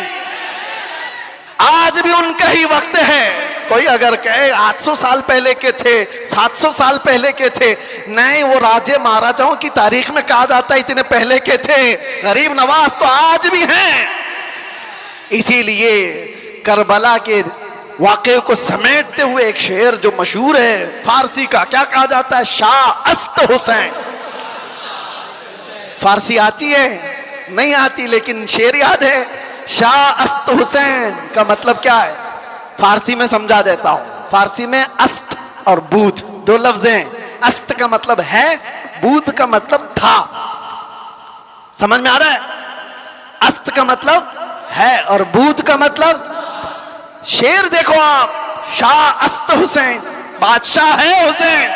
आज भी उनका ही वक्त है। कोई अगर कहे 800 साल पहले के थे, 700 साल पहले के थे, नहीं, वो राजे महाराजाओं की तारीख में कहा जाता है इतने पहले के थे। गरीब नवाज तो आज भी हैं। इसीलिए करबला के वाक़े को समेटते हुए एक शेर जो मशहूर है फारसी का, क्या कहा जाता है? शाह अस्त हुसैन। फारसी आती है? नहीं आती, लेकिन शेर याद है। शाह अस्त हुसैन का मतलब क्या है? फारसी में समझा देता हूं। फारसी में अस्त और बूध दो लफ्ज हैं। अस्त का मतलब है, बूध का मतलब था। समझ में आ रहा है? अस्त का मतलब है और बूध का मतलब। शेर देखो आप, शाह अस्त हुसैन, बादशाह है हुसैन।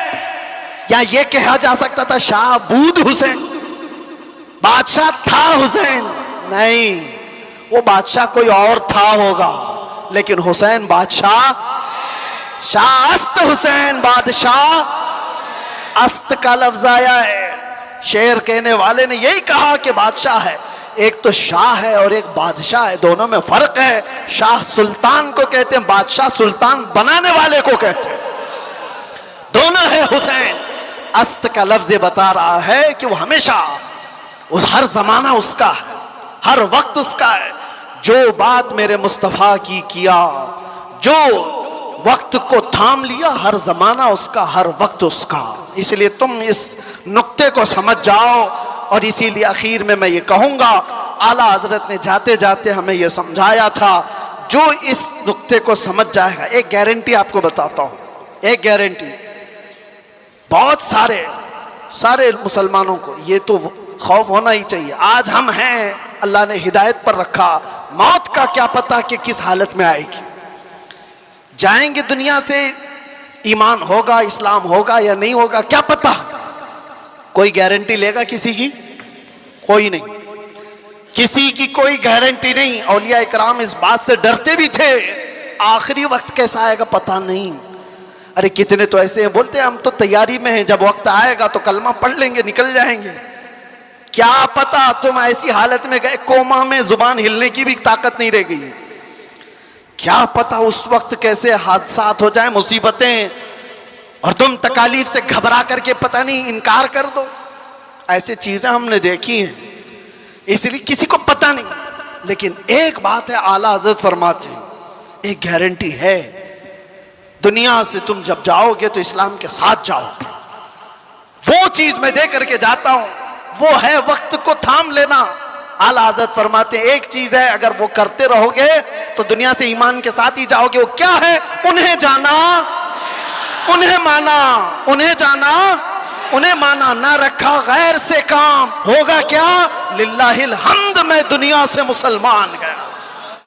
या ये कहा जा सकता था शाह बूध हुसैन, बादशाह था हुसैन। नहीं, वो बादशाह कोई और था होगा, लेकिन हुसैन बादशाह। शाह अस्त हुसैन, बादशाह। अस्त का लफ्ज आया है। शेर कहने वाले ने यही कहा कि बादशाह है। एक तो शाह है और एक बादशाह है, दोनों में फर्क है। शाह सुल्तान को कहते हैं, बादशाह सुल्तान बनाने वाले को कहते हैं। दोनों है हुसैन। अस्त का लफ्ज बता रहा है कि वो हमेशा, उस हर जमाना उसका है, हर वक्त उसका है। जो बात मेरे मुस्तफा की किया, जो वक्त को थाम लिया, हर जमाना उसका, हर वक्त उसका। इसलिए तुम इस नुक्ते को समझ जाओ। और इसीलिए आखिर में मैं ये कहूंगा, आला हजरत ने जाते जाते हमें ये समझाया था, जो इस नुक्ते को समझ जाएगा। एक गारंटी आपको बताता हूं, एक गारंटी, बहुत सारे मुसलमानों को ये तो खौफ होना ही चाहिए। आज हम हैं, अल्लाह ने हिदायत पर रखा, मौत का क्या पता कि किस हालत में आएगी। जाएंगे दुनिया से, ईमान होगा, इस्लाम होगा या नहीं होगा, क्या पता। कोई गारंटी लेगा किसी की? कोई नहीं, किसी की कोई गारंटी नहीं। औलिया इकराम इस बात से डरते भी थे, आखिरी वक्त कैसा आएगा पता नहीं। अरे कितने तो ऐसे हैं, बोलते हैं हम तो तैयारी में हैं, जब वक्त आएगा तो कलमा पढ़ लेंगे, निकल जाएंगे। क्या पता तुम ऐसी हालत में गए, कोमा में, जुबान हिलने की भी ताकत नहीं रह गई। क्या पता उस वक्त कैसे हादसात हो जाए, मुसीबतें, और तुम तकालीफ से घबरा करके पता नहीं इनकार कर दो। ऐसी चीजें हमने देखी हैं, इसलिए किसी को पता नहीं। लेकिन एक बात है, आला हजरत फरमाते हैं, एक गारंटी है, दुनिया से तुम जब जाओगे तो इस्लाम के साथ जाओगे। वो चीज मैं दे करके जाता हूं, वो है वक्त को थाम लेना। आला हजरत फरमाते हैं, एक चीज है, अगर वो करते रहोगे तो दुनिया से ईमान के साथ ही जाओगे। वो क्या है? उन्हें जाना, उन्हें माना, उन्हें जाना, उन्हें माना, ना रखा गैर से काम। होगा क्या? लिल्लाहिल हम्द, मैं दुनिया से मुसलमान गया।